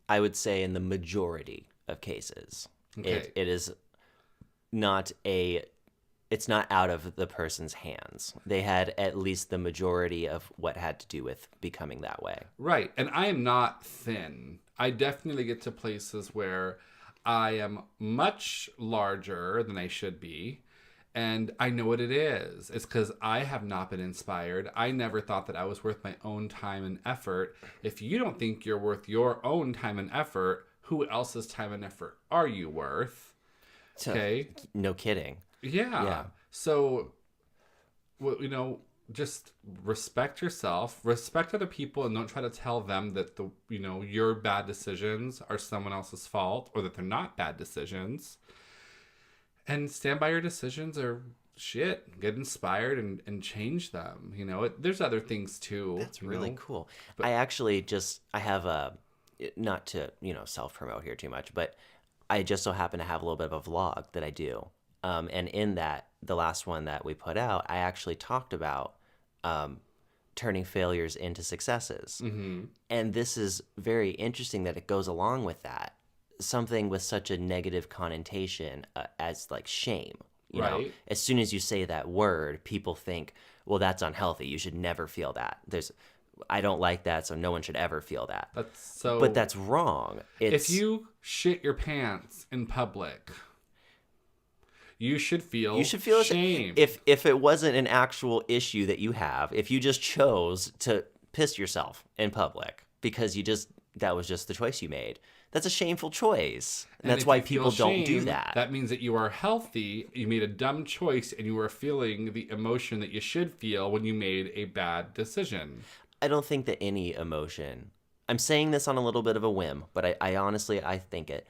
Speaker 1: I would say in the majority of cases.
Speaker 2: Okay.
Speaker 1: It is not it's not out of the person's hands. They had at least the majority of what had to do with becoming that way.
Speaker 2: Right. And I am not thin. I definitely get to places where I am much larger than I should be. And I know what it is. It's because I have not been inspired. I never thought that I was worth my own time and effort. If you don't think you're worth your own time and effort, who else's time and effort are you worth? Okay.
Speaker 1: No kidding.
Speaker 2: Yeah. So, just respect yourself, respect other people, and don't try to tell them that your bad decisions are someone else's fault, or that they're not bad decisions. And stand by your decisions, or get inspired and change them. There's other things too.
Speaker 1: That's really cool. But I have not to, self-promote here too much, but I just so happen to have a little bit of a vlog that I do. And in that, the last one that we put out, I actually talked about turning failures into successes. Mm-hmm. And this is very interesting that it goes along with that. Something with such a negative connotation as like shame. You know, as soon as you say that word, people think, well, that's unhealthy. You should never feel that. I don't like that, so no one should ever feel that. But that's wrong.
Speaker 2: If you shit your pants in public, you should feel shame.
Speaker 1: If it wasn't an actual issue that you have, if you just chose to piss yourself in public because that was just the choice you made, that's a shameful choice. And that's why people don't do that.
Speaker 2: That means that you are healthy, you made a dumb choice, and you are feeling the emotion that you should feel when you made a bad decision.
Speaker 1: I don't think that any emotion, I'm saying this on a little bit of a whim, but I honestly think it.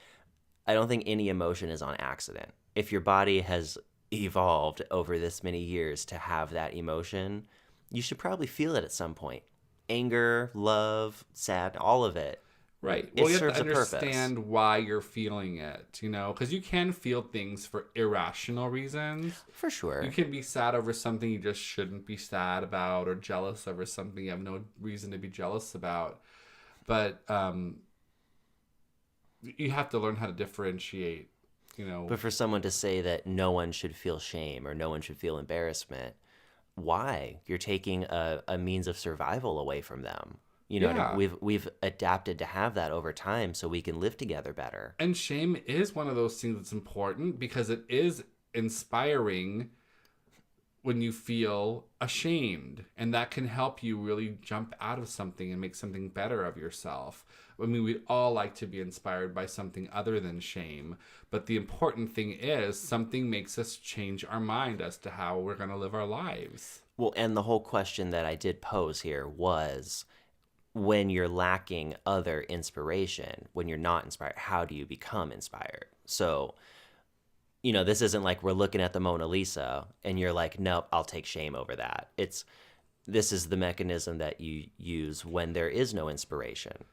Speaker 1: I don't think any emotion is on accident. If your body has evolved over this many years to have that emotion, you should probably feel it at some point. Anger, love, sad, all of it.
Speaker 2: Right. Well, you have to understand why you're feeling it, because you can feel things for irrational reasons.
Speaker 1: For sure.
Speaker 2: You can be sad over something you just shouldn't be sad about, or jealous over something you have no reason to be jealous about. But you have to learn how to differentiate,
Speaker 1: But for someone to say that no one should feel shame or no one should feel embarrassment, why? You're taking a means of survival away from them. We've adapted to have that over time so we can live together better.
Speaker 2: And shame is one of those things that's important because it is inspiring when you feel ashamed, and that can help you really jump out of something and make something better of yourself. I mean, we'd all like to be inspired by something other than shame, but the important thing is something makes us change our mind as to how we're going to live our lives.
Speaker 1: Well, and the whole question that I did pose here was, when you're lacking other inspiration, when you're not inspired, how do you become inspired? So, this isn't like we're looking at the Mona Lisa and you're like, nope, I'll take shame over that. This is the mechanism that you use when there is no inspiration.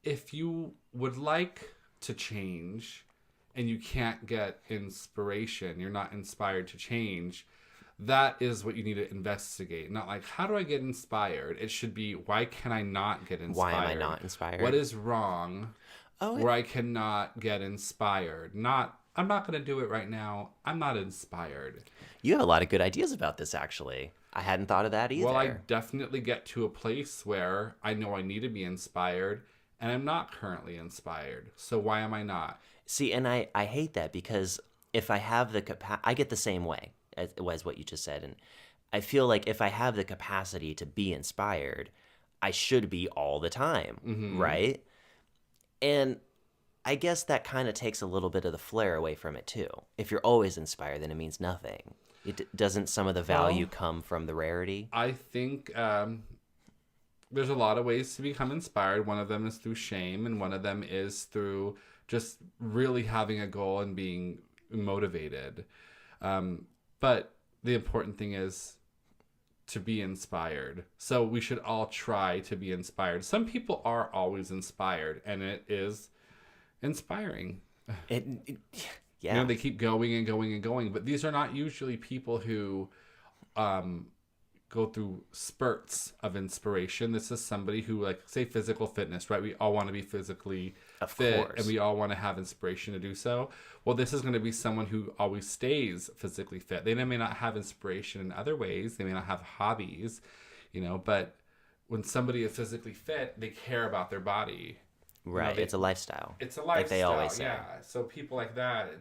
Speaker 2: If you would like to change and you can't get inspiration, you're not inspired to change, that is what you need to investigate. Not like, how do I get inspired? It should be, why can I not get inspired?
Speaker 1: Why am I not inspired?
Speaker 2: What is wrong where I cannot get inspired? I'm not going to do it right now. I'm not inspired.
Speaker 1: You have a lot of good ideas about this, actually. I hadn't thought of that either.
Speaker 2: Well, I definitely get to a place where I know I need to be inspired, and I'm not currently inspired. So why am I not?
Speaker 1: See, and I hate that because if I have the capacity, I get the same way as what you just said. And I feel like if I have the capacity to be inspired, I should be all the time, right? And I guess that kind of takes a little bit of the flair away from it too. If you're always inspired, then it means nothing. Doesn't some of the value come from the rarity?
Speaker 2: I think there's a lot of ways to become inspired. One of them is through shame, and one of them is through just really having a goal and being motivated. But the important thing is to be inspired. So we should all try to be inspired. Some people are always inspired, and it is inspiring.
Speaker 1: Yeah.
Speaker 2: They keep going and going and going. But these are not usually people who go through spurts of inspiration. This is somebody who, like, say, physical fitness, right? We all want to be physically fit, and we all want to have inspiration to do so. Well, this is going to be someone who always stays physically fit. They may not have inspiration in other ways. They may not have hobbies, but when somebody is physically fit, they care about their body.
Speaker 1: Right. It's a lifestyle.
Speaker 2: It's a lifestyle. Like
Speaker 1: they always say.
Speaker 2: Yeah. So people like that,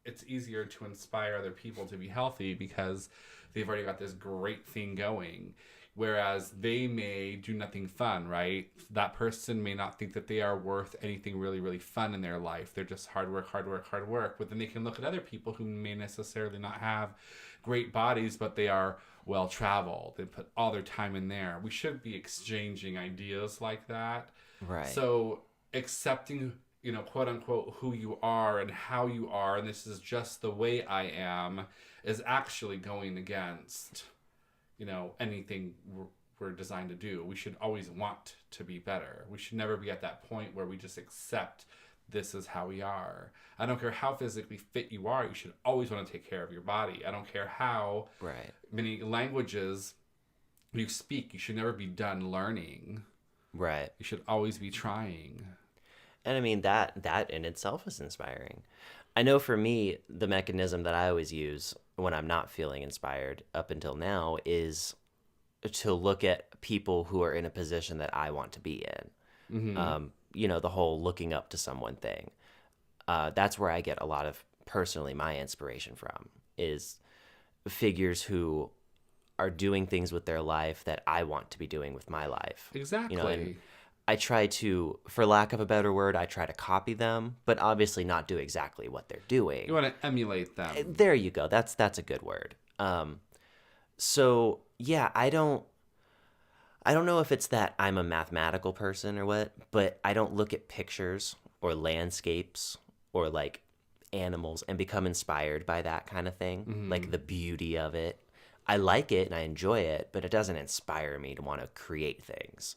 Speaker 2: it's easier to inspire other people to be healthy because they've already got this great thing going. Whereas they may do nothing fun, right? That person may not think that they are worth anything really, really fun in their life. They're just hard work. But then they can look at other people who may necessarily not have great bodies, but they are well-traveled. They put all their time in there. We should be exchanging ideas like that.
Speaker 1: Right.
Speaker 2: So accepting quote unquote, who you are and how you are, and this is just the way I am, is actually going against, anything we're designed to do. We should always want to be better. We should never be at that point where we just accept this is how we are. I don't care how physically fit you are, you should always want to take care of your body. I don't care how many languages you speak, you should never be done learning.
Speaker 1: Right.
Speaker 2: You should always be trying.
Speaker 1: And I mean, that in itself is inspiring. I know for me, the mechanism that I always use when I'm not feeling inspired up until now is to look at people who are in a position that I want to be in. Mm-hmm. The whole looking up to someone thing. That's where I get a lot of, personally, my inspiration from, is figures who are doing things with their life that I want to be doing with my life.
Speaker 2: Exactly.
Speaker 1: And I try to, for lack of a better word, I try to copy them, but obviously not do exactly what they're doing.
Speaker 2: You want to emulate them.
Speaker 1: There you go. That's a good word. So yeah, I don't know if it's that I'm a mathematical person or what, but I don't look at pictures or landscapes or like animals and become inspired by that kind of thing, mm-hmm. like the beauty of it. I like it and I enjoy it, but it doesn't inspire me to want to create things.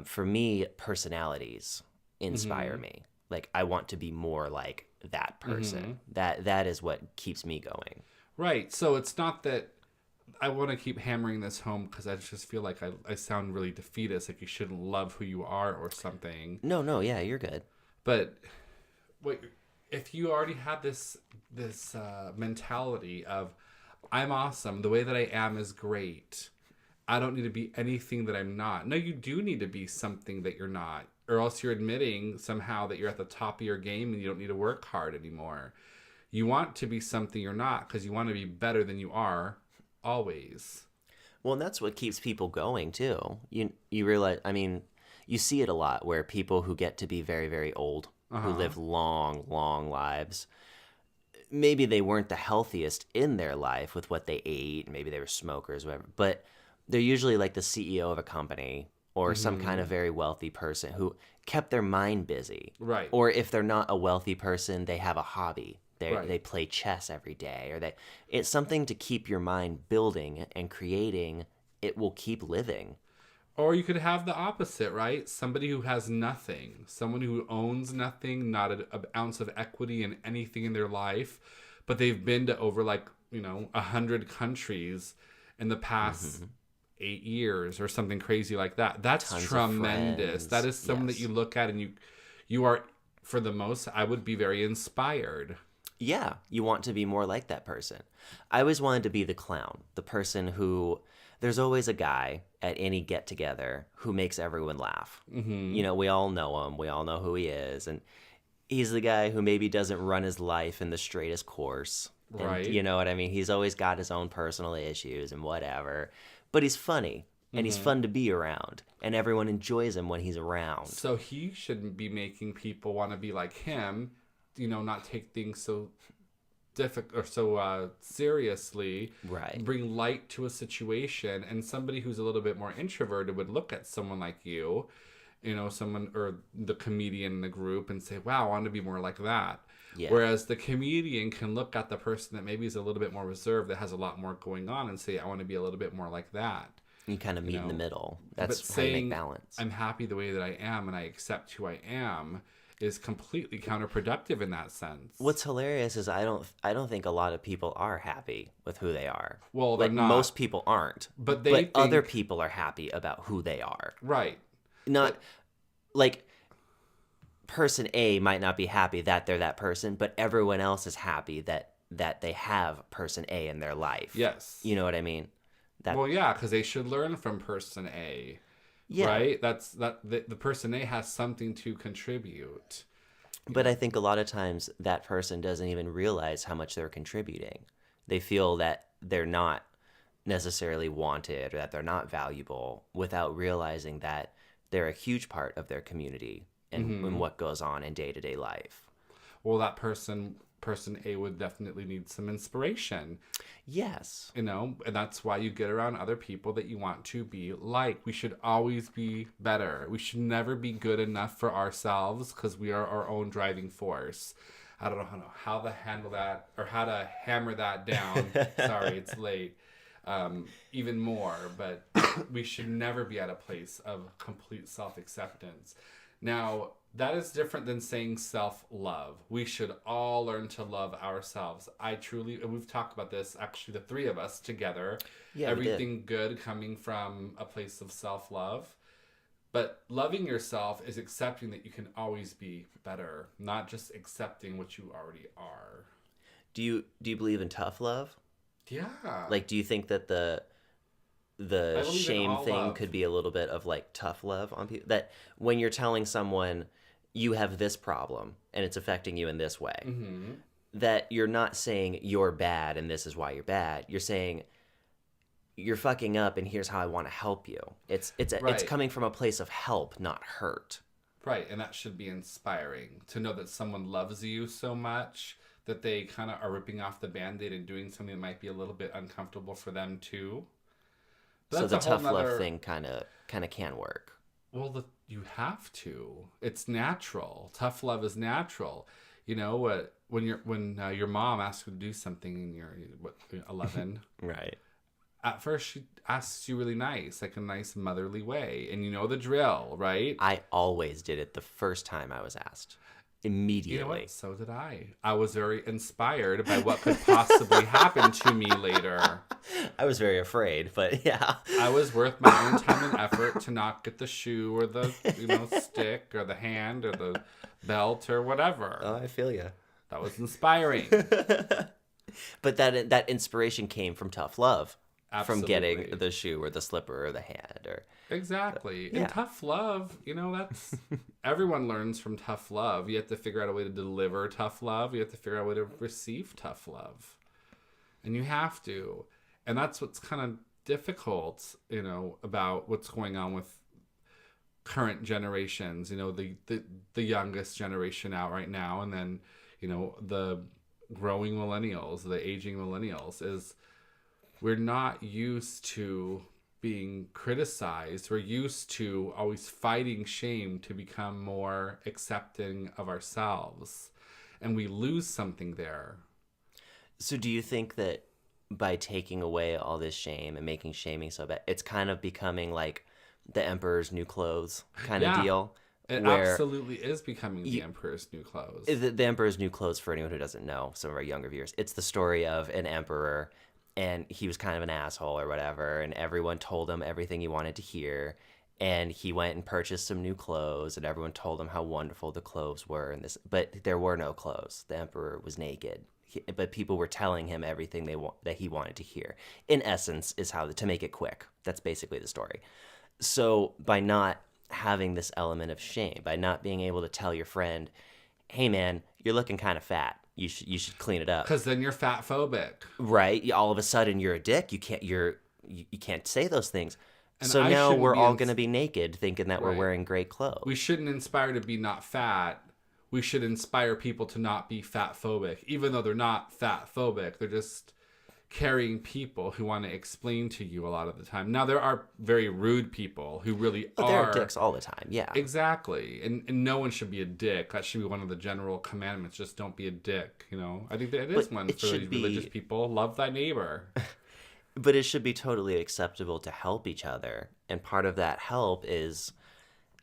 Speaker 1: For me, personalities inspire mm-hmm. me. Like, I want to be more like that person. Mm-hmm. That is what keeps me going.
Speaker 2: Right. So it's not that I want to keep hammering this home because I just feel like I sound really defeatist, like you shouldn't love who you are or something.
Speaker 1: No, yeah, you're good.
Speaker 2: But if you already had this mentality of, I'm awesome, the way that I am is great, I don't need to be anything that I'm not. No, you do need to be something that you're not, or else you're admitting somehow that you're at the top of your game and you don't need to work hard anymore. You want to be something you're not because you want to be better than you are always.
Speaker 1: Well, and that's what keeps people going too. You realize, I mean, you see it a lot where people who get to be very, very old, who live long, long lives, maybe they weren't the healthiest in their life with what they ate, maybe they were smokers, whatever, but they're usually like the CEO of a company or mm-hmm. some kind of very wealthy person who kept their mind busy. Right. Or if they're not a wealthy person, they have a hobby. They play chess every day, or it's something to keep your mind building and creating. It will keep living.
Speaker 2: Or you could have the opposite, right? Somebody who has nothing, someone who owns nothing, not an ounce of equity in anything in their life, but they've been to over 100 countries in the past mm-hmm. 8 years or something crazy like that. That's tons tremendous. That is someone that you look at and you are, for the most, I would be very inspired.
Speaker 1: Yeah, you want to be more like that person. I always wanted to be the clown, the person who, there's always a guy at any get-together who makes everyone laugh. Mm-hmm. We all know him. We all know who he is. And he's the guy who maybe doesn't run his life in the straightest course. Right. And, you know what I mean? He's always got his own personal issues and whatever. But he's funny. And mm-hmm. he's fun to be around. And everyone enjoys him when he's around.
Speaker 2: So he shouldn't be making people want to be like him. Not take things so difficult or so seriously. Right. Bring light to a situation, and somebody who's a little bit more introverted would look at someone like you, someone or the comedian in the group, and say, "Wow, I want to be more like that." Yeah. Whereas the comedian can look at the person that maybe is a little bit more reserved, that has a lot more going on, and say, "I want to be a little bit more like that."
Speaker 1: You kind of meet in the middle. That's how you make balance.
Speaker 2: I'm happy the way that I am, and I accept who I am, is completely counterproductive in that sense.
Speaker 1: What's hilarious is I don't think a lot of people are happy with who they are.
Speaker 2: Well, they're not.
Speaker 1: Most people aren't. But other people are happy about who they are.
Speaker 2: Right.
Speaker 1: Person A might not be happy that they're that person, but everyone else is happy that they have person A in their life. Yes. You know what I mean?
Speaker 2: Because they should learn from person A. Yeah. Right? The person A has something to contribute.
Speaker 1: But I think a lot of times that person doesn't even realize how much they're contributing. They feel that they're not necessarily wanted or that they're not valuable without realizing that they're a huge part of their community and, mm-hmm. and what goes on in day-to-day life.
Speaker 2: Well, that person person A would definitely need some inspiration.
Speaker 1: Yes.
Speaker 2: You know, and that's why you get around other people that you want to be like. We should always be better. We should never be good enough for ourselves because we are our own driving force. I don't know how to handle that or how to hammer that down. Sorry, it's late. Even more, but we should never be at a place of complete self-acceptance. Now, that is different than saying self-love. We should all learn to love ourselves. We've talked about this, actually, the three of us together.
Speaker 1: Yeah,
Speaker 2: everything good coming from a place of self-love. But loving yourself is accepting that you can always be better, not just accepting what you already are.
Speaker 1: Do you believe in tough love?
Speaker 2: Yeah.
Speaker 1: Like, do you think that the shame thing could be a little bit of like tough love on people? That when you're telling someone you have this problem and it's affecting you in this way,
Speaker 2: mm-hmm.
Speaker 1: that you're not saying you're bad and this is why you're bad. You're saying you're fucking up and here's how I want to help you. It's coming from a place of help, not hurt.
Speaker 2: Right, and that should be inspiring to know that someone loves you so much that they kind of are ripping off the Band-Aid and doing something that might be a little bit uncomfortable for them too. But
Speaker 1: so the tough love thing kind of can work.
Speaker 2: Well, you have to. It's natural. Tough love is natural. You know, when your mom asks you to do something and you're 11,
Speaker 1: right?
Speaker 2: At first, she asks you really nice, like a nice motherly way, and you know the drill, right?
Speaker 1: I always did it the first time I was asked. Immediately.
Speaker 2: You know what? So did I. I was very inspired by what could possibly happen to me later.
Speaker 1: I was very afraid, but yeah.
Speaker 2: I was worth my own time and effort to not get the shoe or the stick or the hand or the belt or whatever.
Speaker 1: Oh, I feel you.
Speaker 2: That was inspiring.
Speaker 1: But that inspiration came from tough love.
Speaker 2: Absolutely.
Speaker 1: From getting the shoe or the slipper or the hand or
Speaker 2: exactly.
Speaker 1: Yeah.
Speaker 2: And tough love, that's everyone learns from tough love. You have to figure out a way to deliver tough love. You have to figure out a way to receive tough love. And you have to. And that's what's kind of difficult, about what's going on with current generations, the youngest generation out right now, and then, the growing millennials, the aging millennials, is we're not used to being criticized. We're used to always fighting shame to become more accepting of ourselves. And we lose something there.
Speaker 1: So do you think that by taking away all this shame and making shaming so bad, it's kind of becoming like the emperor's new clothes kind of deal?
Speaker 2: It absolutely is becoming the emperor's new clothes.
Speaker 1: The emperor's new clothes, for anyone who doesn't know, some of our younger viewers, it's the story of an emperor, and he was kind of an asshole or whatever, and everyone told him everything he wanted to hear, and he went and purchased some new clothes, and everyone told him how wonderful the clothes were, but there were no clothes. The emperor was naked, but people were telling him everything that he wanted to hear. In essence, is how to make it quick. That's basically the story. So by not having this element of shame, by not being able to tell your friend, hey man, you're looking kind of fat, you should clean it up,
Speaker 2: because then you're fat phobic,
Speaker 1: right? All of a sudden you're a dick. You can't say those things. And so now we're all going to be naked thinking that we're wearing great clothes.
Speaker 2: We shouldn't inspire to be not fat. We should inspire people to not be fat phobic, even though they're not fat phobic. They're just carrying people who want to explain to you a lot of the time. Now, there are very rude people who really are.
Speaker 1: There are dicks all the time, yeah.
Speaker 2: Exactly. And no one should be a dick. That should be one of the general commandments. Just don't be a dick, I think that it is one for religious people. Love thy neighbor.
Speaker 1: But it should be totally acceptable to help each other. And part of that help is,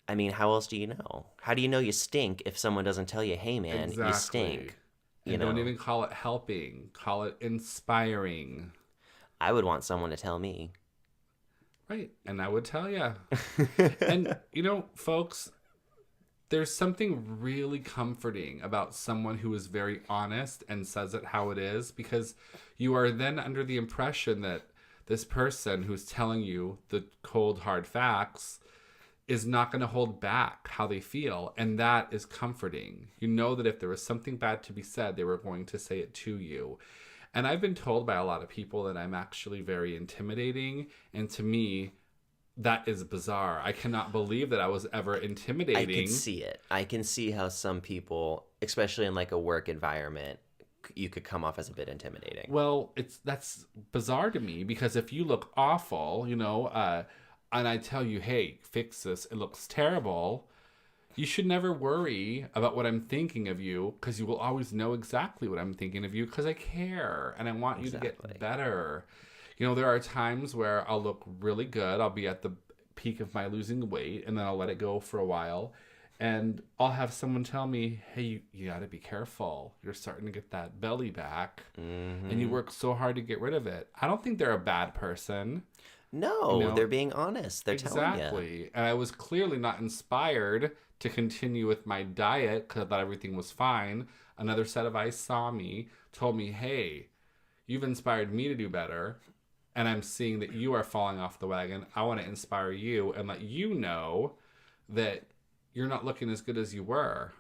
Speaker 1: how else do you know? How do you know you stink if someone doesn't tell you, hey man, you stink?
Speaker 2: And don't even call it helping. Call it inspiring.
Speaker 1: I would want someone to tell me.
Speaker 2: Right. And I would tell you. And, folks, there's something really comforting about someone who is very honest and says it how it is, because you are then under the impression that this person who's telling you the cold, hard facts is not going to hold back how they feel. And that is comforting. You know that if there was something bad to be said, they were going to say it to you. And I've been told by a lot of people that I'm actually very intimidating. And to me, that is bizarre. I cannot believe that I was ever intimidating.
Speaker 1: I can see it. I can see how some people, especially in like a work environment, you could come off as a bit intimidating.
Speaker 2: Well, that's bizarre to me, because if you look awful, and I tell you, hey, fix this, it looks terrible, you should never worry about what I'm thinking of you, because you will always know exactly what I'm thinking of you, because I care and I want you to get better. There are times where I'll look really good. I'll be at the peak of my losing weight, and then I'll let it go for a while. And I'll have someone tell me, hey, you got to be careful. You're starting to get that belly back, and you work so hard to get rid of it. I don't think they're a bad person.
Speaker 1: No, they're being honest. They're telling you.
Speaker 2: Exactly. And I was clearly not inspired to continue with my diet because I thought everything was fine. Another set of eyes saw me, told me, hey, you've inspired me to do better, and I'm seeing that you are falling off the wagon. I want to inspire you and let you know that you're not looking as good as you were.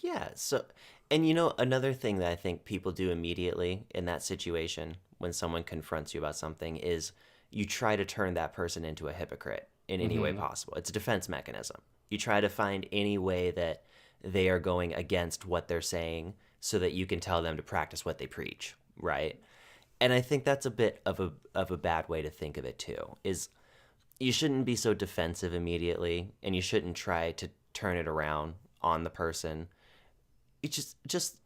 Speaker 1: Yeah. So, and another thing that I think people do immediately in that situation when someone confronts you about something is you try to turn that person into a hypocrite in any way possible. It's a defense mechanism. You try to find any way that they are going against what they're saying so that you can tell them to practice what they preach, right? And I think that's a bit of a bad way to think of it too, is you shouldn't be so defensive immediately, and you shouldn't try to turn it around on the person. You just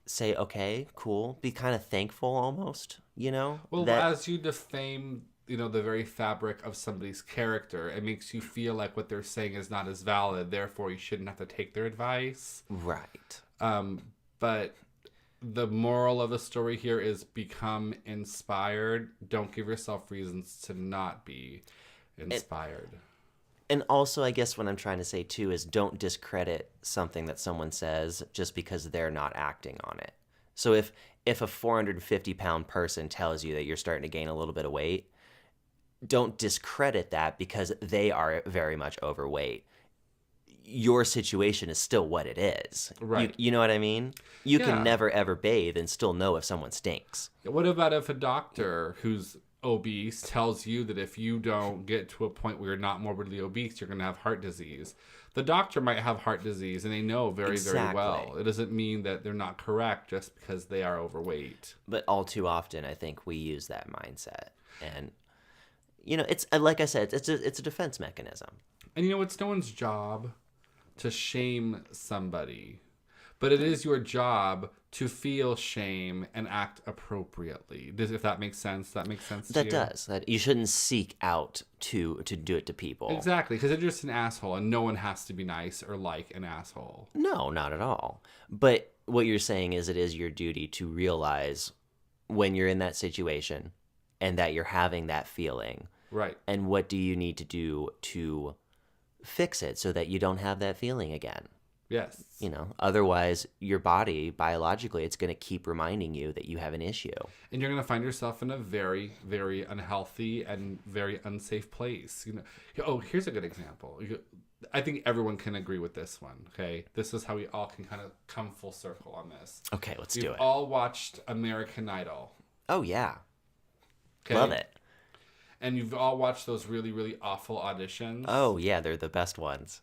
Speaker 1: say, okay, cool, be kind of thankful almost,
Speaker 2: Well, as you defame, the very fabric of somebody's character, it makes you feel like what they're saying is not as valid, therefore you shouldn't have to take their advice.
Speaker 1: Right.
Speaker 2: But the moral of the story here is become inspired. Don't give yourself reasons to not be inspired.
Speaker 1: And also, I guess what I'm trying to say too is don't discredit something that someone says just because they're not acting on it. So if a 450-pound person tells you that you're starting to gain a little bit of weight, don't discredit that because they are very much overweight. Your situation is still what it is.
Speaker 2: Right.
Speaker 1: You know what I mean? You can never, ever bathe and still know if someone stinks.
Speaker 2: What about if a doctor who's obese tells you that if you don't get to a point where you're not morbidly obese, you're going to have heart disease? The doctor might have heart disease, and they know very, very well. It doesn't mean that they're not correct just because they are overweight.
Speaker 1: But all too often, I think we use that mindset. And, it's like I said, it's a defense mechanism.
Speaker 2: And, it's no one's job to shame somebody, but it is your job to feel shame and act appropriately. If that makes sense, that makes sense to you?
Speaker 1: That does. That you shouldn't seek out to do it to people.
Speaker 2: Exactly, because they're just an asshole, and no one has to be nice or like an asshole.
Speaker 1: No, not at all. But what you're saying is it is your duty to realize when you're in that situation and that you're having that feeling.
Speaker 2: Right.
Speaker 1: And what do you need to do to fix it so that you don't have that feeling again?
Speaker 2: Yes.
Speaker 1: Otherwise your body, biologically, it's going to keep reminding you that you have an issue.
Speaker 2: And you're going to find yourself in a very, very unhealthy and very unsafe place. Oh, here's a good example. I think everyone can agree with this one, okay? This is how we all can kind of come full circle on this.
Speaker 1: Okay, let's do it.
Speaker 2: We've all watched American Idol.
Speaker 1: Oh, yeah.
Speaker 2: Okay?
Speaker 1: Love it.
Speaker 2: And you've all watched those really, really awful auditions.
Speaker 1: Oh, yeah, they're the best ones.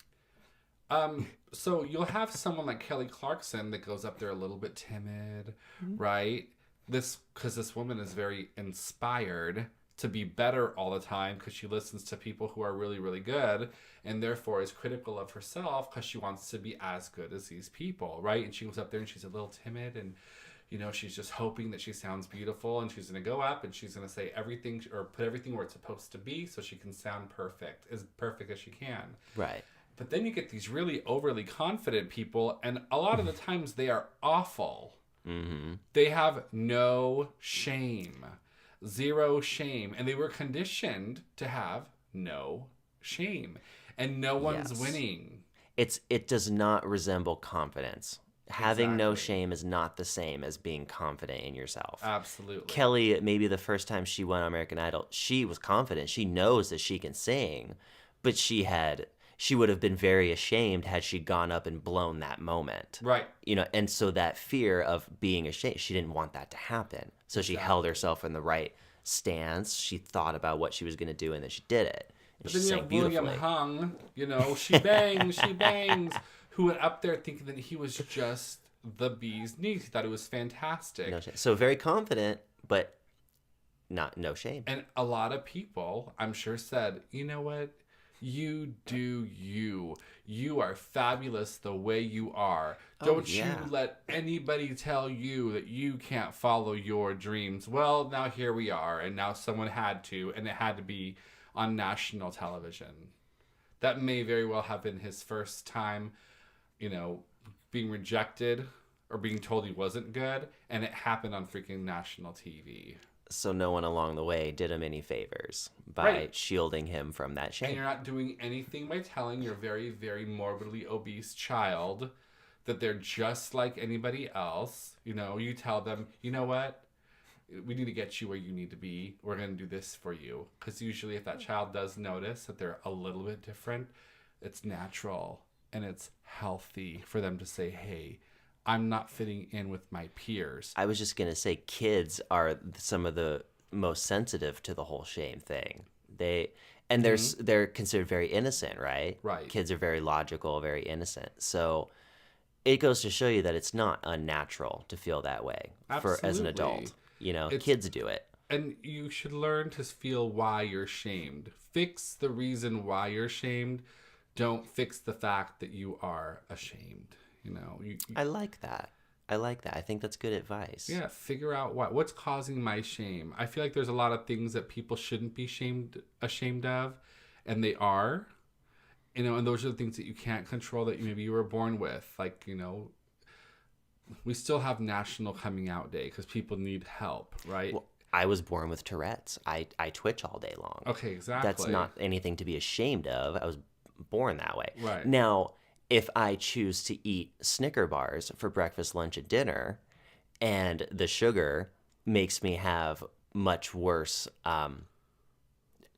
Speaker 2: So you'll have someone like Kelly Clarkson that goes up there a little bit timid, right? Because this woman is very inspired to be better all the time because she listens to people who are really, really good, and therefore is critical of herself because she wants to be as good as these people, right? And she goes up there and she's a little timid, and she's just hoping that she sounds beautiful, and she's going to go up and she's going to say everything or put everything where it's supposed to be so she can sound as perfect as she can.
Speaker 1: Right.
Speaker 2: But then you get these really overly confident people, and a lot of the times they are awful.
Speaker 1: Mm-hmm.
Speaker 2: They have no shame, zero shame, and they were conditioned to have no shame, and no one's winning.
Speaker 1: It does not resemble confidence. Having no shame is not the same as being confident in yourself.
Speaker 2: Absolutely.
Speaker 1: Kelly, maybe the first time she went on American Idol, she was confident. She knows that she can sing, but she would have been very ashamed had she gone up and blown that moment.
Speaker 2: Right.
Speaker 1: And so that fear of being ashamed, she didn't want that to happen. So she held herself in the right stance. She thought about what she was going to do, and then she did it. And
Speaker 2: but
Speaker 1: she
Speaker 2: then you
Speaker 1: sang
Speaker 2: have
Speaker 1: beautifully.
Speaker 2: William Hung, she bangs, who went up there thinking that he was just the bee's knees. He thought it was fantastic.
Speaker 1: No shame. So very confident, but no shame.
Speaker 2: And a lot of people, I'm sure, said, you know what? You do you. You are fabulous the way you are. Don't you let anybody tell you that you can't follow your dreams. Well, now here we are, and now someone had to, and it had to be on national television. That may very well have been his first time, being rejected or being told he wasn't good, and it happened on freaking national TV.
Speaker 1: So no one along the way did him any favors by shielding him from that shame.
Speaker 2: And you're not doing anything by telling your very, very morbidly obese child that they're just like anybody else. You tell them, you know what? We need to get you where you need to be. We're going to do this for you. Because usually if that child does notice that they're a little bit different, it's natural and it's healthy for them to say, hey, I'm not fitting in with my peers.
Speaker 1: I was just going to say kids are some of the most sensitive to the whole shame thing. They're considered very innocent, right?
Speaker 2: Right.
Speaker 1: Kids are very logical, very innocent. So it goes to show you that it's not unnatural to feel that way as an adult. Kids do it.
Speaker 2: And you should learn to feel why you're shamed. Fix the reason why you're shamed. Don't fix the fact that you are ashamed.
Speaker 1: I like that. I think that's good advice.
Speaker 2: Yeah, figure out what's causing my shame. I feel like there's a lot of things that people shouldn't be ashamed of, and they are. And those are the things that you can't control that maybe you were born with. Like, we still have National Coming Out Day because people need help, right?
Speaker 1: Well, I was born with Tourette's. I twitch all day long.
Speaker 2: Okay, exactly.
Speaker 1: That's not anything to be ashamed of. I was born that way.
Speaker 2: Right.
Speaker 1: Now, if I choose to eat Snicker bars for breakfast, lunch, and dinner, and the sugar makes me have much worse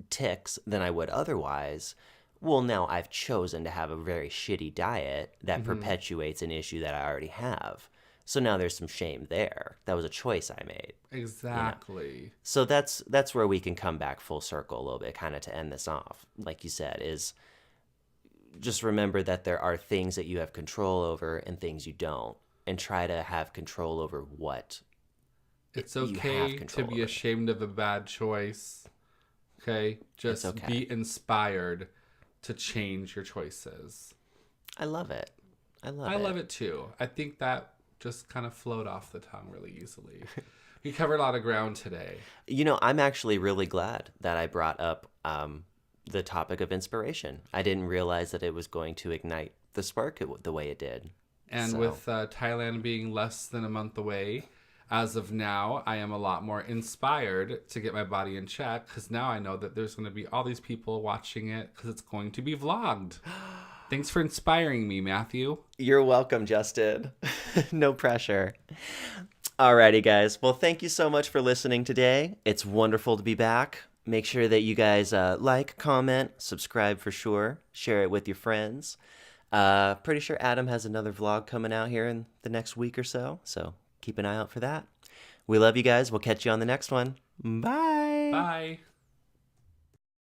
Speaker 1: tics than I would otherwise, well, now I've chosen to have a very shitty diet that perpetuates an issue that I already have. So now there's some shame there. That was a choice I made.
Speaker 2: Exactly.
Speaker 1: So that's where we can come back full circle a little bit, kind of to end this off. Like you said, is just remember that there are things that you have control over and things you don't, and try to have control over what
Speaker 2: it's okay to be ashamed of a bad choice. Okay? Just be inspired to change your choices.
Speaker 1: I love it. I
Speaker 2: love it too. I think that just kind of flowed off the tongue really easily. We covered a lot of ground today.
Speaker 1: I'm actually really glad that I brought up the topic of inspiration. I didn't realize that it was going to ignite the spark the way it did.
Speaker 2: And with Thailand being less than a month away, as of now, I am a lot more inspired to get my body in check, because now I know that there's going to be all these people watching it because it's going to be vlogged. Thanks for inspiring me, Matthew.
Speaker 1: You're welcome, Justin. No pressure. Alrighty, guys. Well, thank you so much for listening today. It's wonderful to be back. Make sure that you guys like, comment, subscribe for sure. Share it with your friends. Pretty sure Adam has another vlog coming out here in the next week or so. So keep an eye out for that. We love you guys. We'll catch you on the next one. Bye.
Speaker 2: Bye.